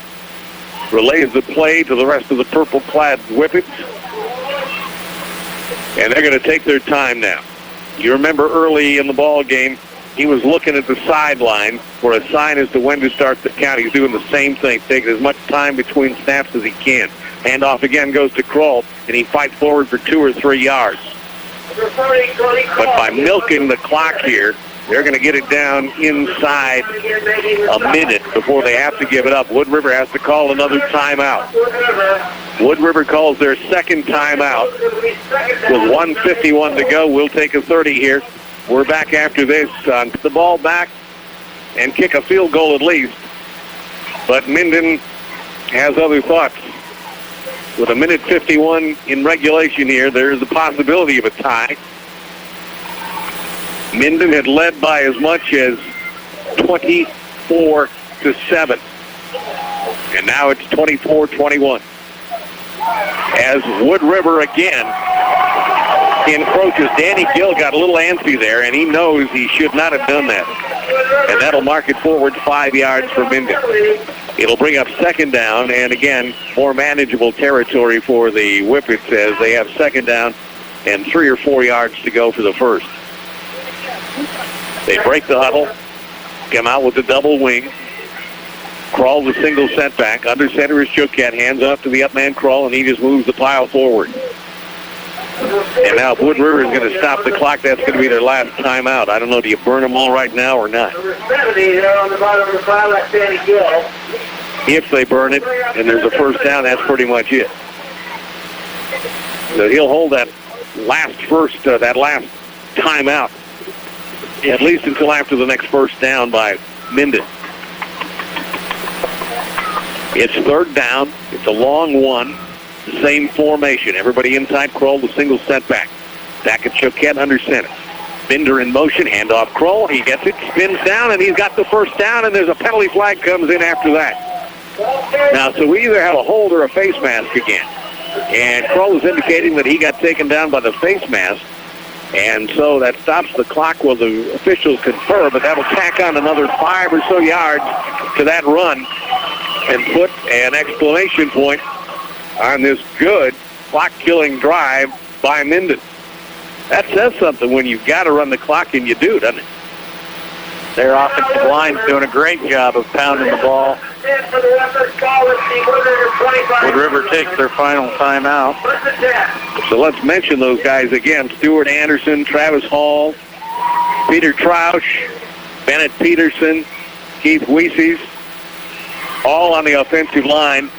relays the play to the rest of the purple-clad Whippets. And they're going to take their time now. You remember early in the ball game, he was looking at the sideline for a sign as to when to start the count. He's doing the same thing, taking as much time between snaps as he can. Handoff again goes to Kroll, and he fights forward for 2 or 3 yards. But by milking the clock here, they're going to get it down inside a minute before they have to give it up. Wood River has to call another timeout. Wood River calls their second timeout with 1:51 to go. We'll take a 30 here. We're back after this. Put the ball back and kick a field goal at least. But Minden has other thoughts. With 1:51 in regulation here, there is a possibility of a tie. Minden had led by as much as 24-7. And now it's 24-21. As Wood River again encroaches. Danny Gill got a little antsy there, and he knows he should not have done that. And that'll mark it forward 5 yards for Minden. It'll bring up second down, and again, more manageable territory for the Whippets as they have second down and 3 or 4 yards to go for the first. They break the huddle, come out with the double wing. Kroll the single setback. Under center is Choquette. Hands off to the up man Kroll, and he just moves the pile forward. And now Wood River is going to stop the clock. That's going to be their last timeout. I don't know, do you burn them all right now or not? Number 70 there on the bottom of the pile, that's Danny Gill. If they burn it and there's a first down, that's pretty much it. So he'll hold that last timeout, at least until after the next first down by Minden. It's third down. It's a long one. The same formation. Everybody inside Kroll, the single setback. Back at Choquette under center. Binder in motion. Handoff Kroll. He gets it. Spins down, and he's got the first down, and there's a penalty flag comes in after that. Now, so we either have a hold or a face mask again. And Kroll is indicating that he got taken down by the face mask. And so that stops the clock while the officials confer, but that'll tack on another 5 or so yards to that run and put an exclamation point on this good clock-killing drive by Minden. That says something when you've got to run the clock, and you do, doesn't it? Their offensive line's doing a great job of pounding the ball. Wood River takes their final timeout. So let's mention those guys again. Stuart Anderson, Travis Hall, Peter Troush, Bennett Peterson, Keith Weeses, all on the offensive line,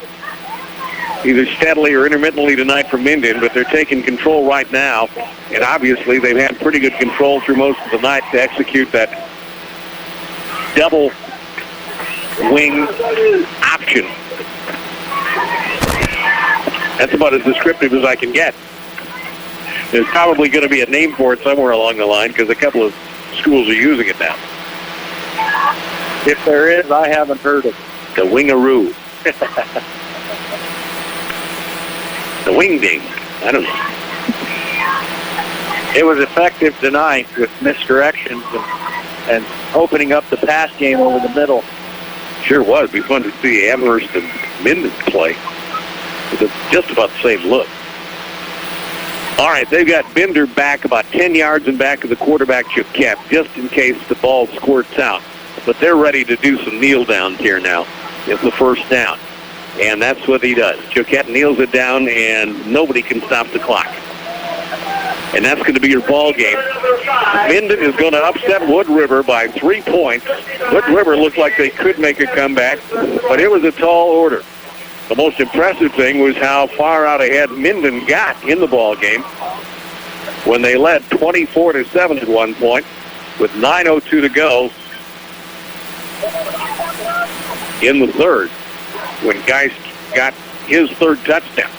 either steadily or intermittently tonight for Minden, but they're taking control right now. And obviously they've had pretty good control through most of the night to execute that double wing option. That's about as descriptive as I can get. There's probably going to be a name for it somewhere along the line because a couple of schools are using it now. If there is, I haven't heard of it. The wingaroo. The wing ding. I don't know. It was effective tonight with misdirections and opening up the pass game over the middle. Sure was. It'd be fun to see Amherst and Minden play. It's just about the same look. All right, they've got Binder back about 10 yards in back of the quarterback, Choquette, just in case the ball squirts out. But they're ready to do some kneel downs here now. It's the first down. And that's what he does. Choquette kneels it down, and nobody can stop the clock. And that's going to be your ball game. Minden is going to upset Wood River by 3 points. Wood River looked like they could make a comeback, but it was a tall order. The most impressive thing was how far out ahead Minden got in the ball game when they led 24-7 at one point with 9:02 to go in the third when Geist got his third touchdown.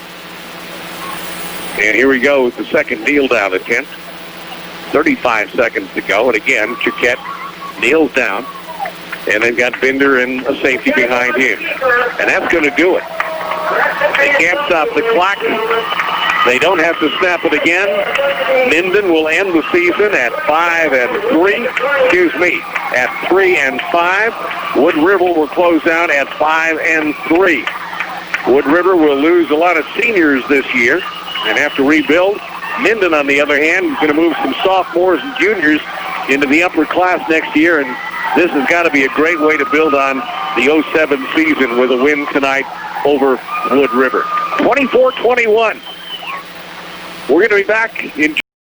And here we go with the second kneel down attempt. 35 seconds to go. And again, Choquette kneels down. And they've got Binder and a safety behind him. And that's going to do it. They can't stop the clock. They don't have to snap it again. Minden will end the season at 5-3. At 3-5. Wood River will close out at 5-3. Wood River will lose a lot of seniors this year and have to rebuild. Minden, on the other hand, is going to move some sophomores and juniors into the upper class next year, and this has got to be a great way to build on the 07 season with a win tonight over Wood River. 24-21. We're going to be back in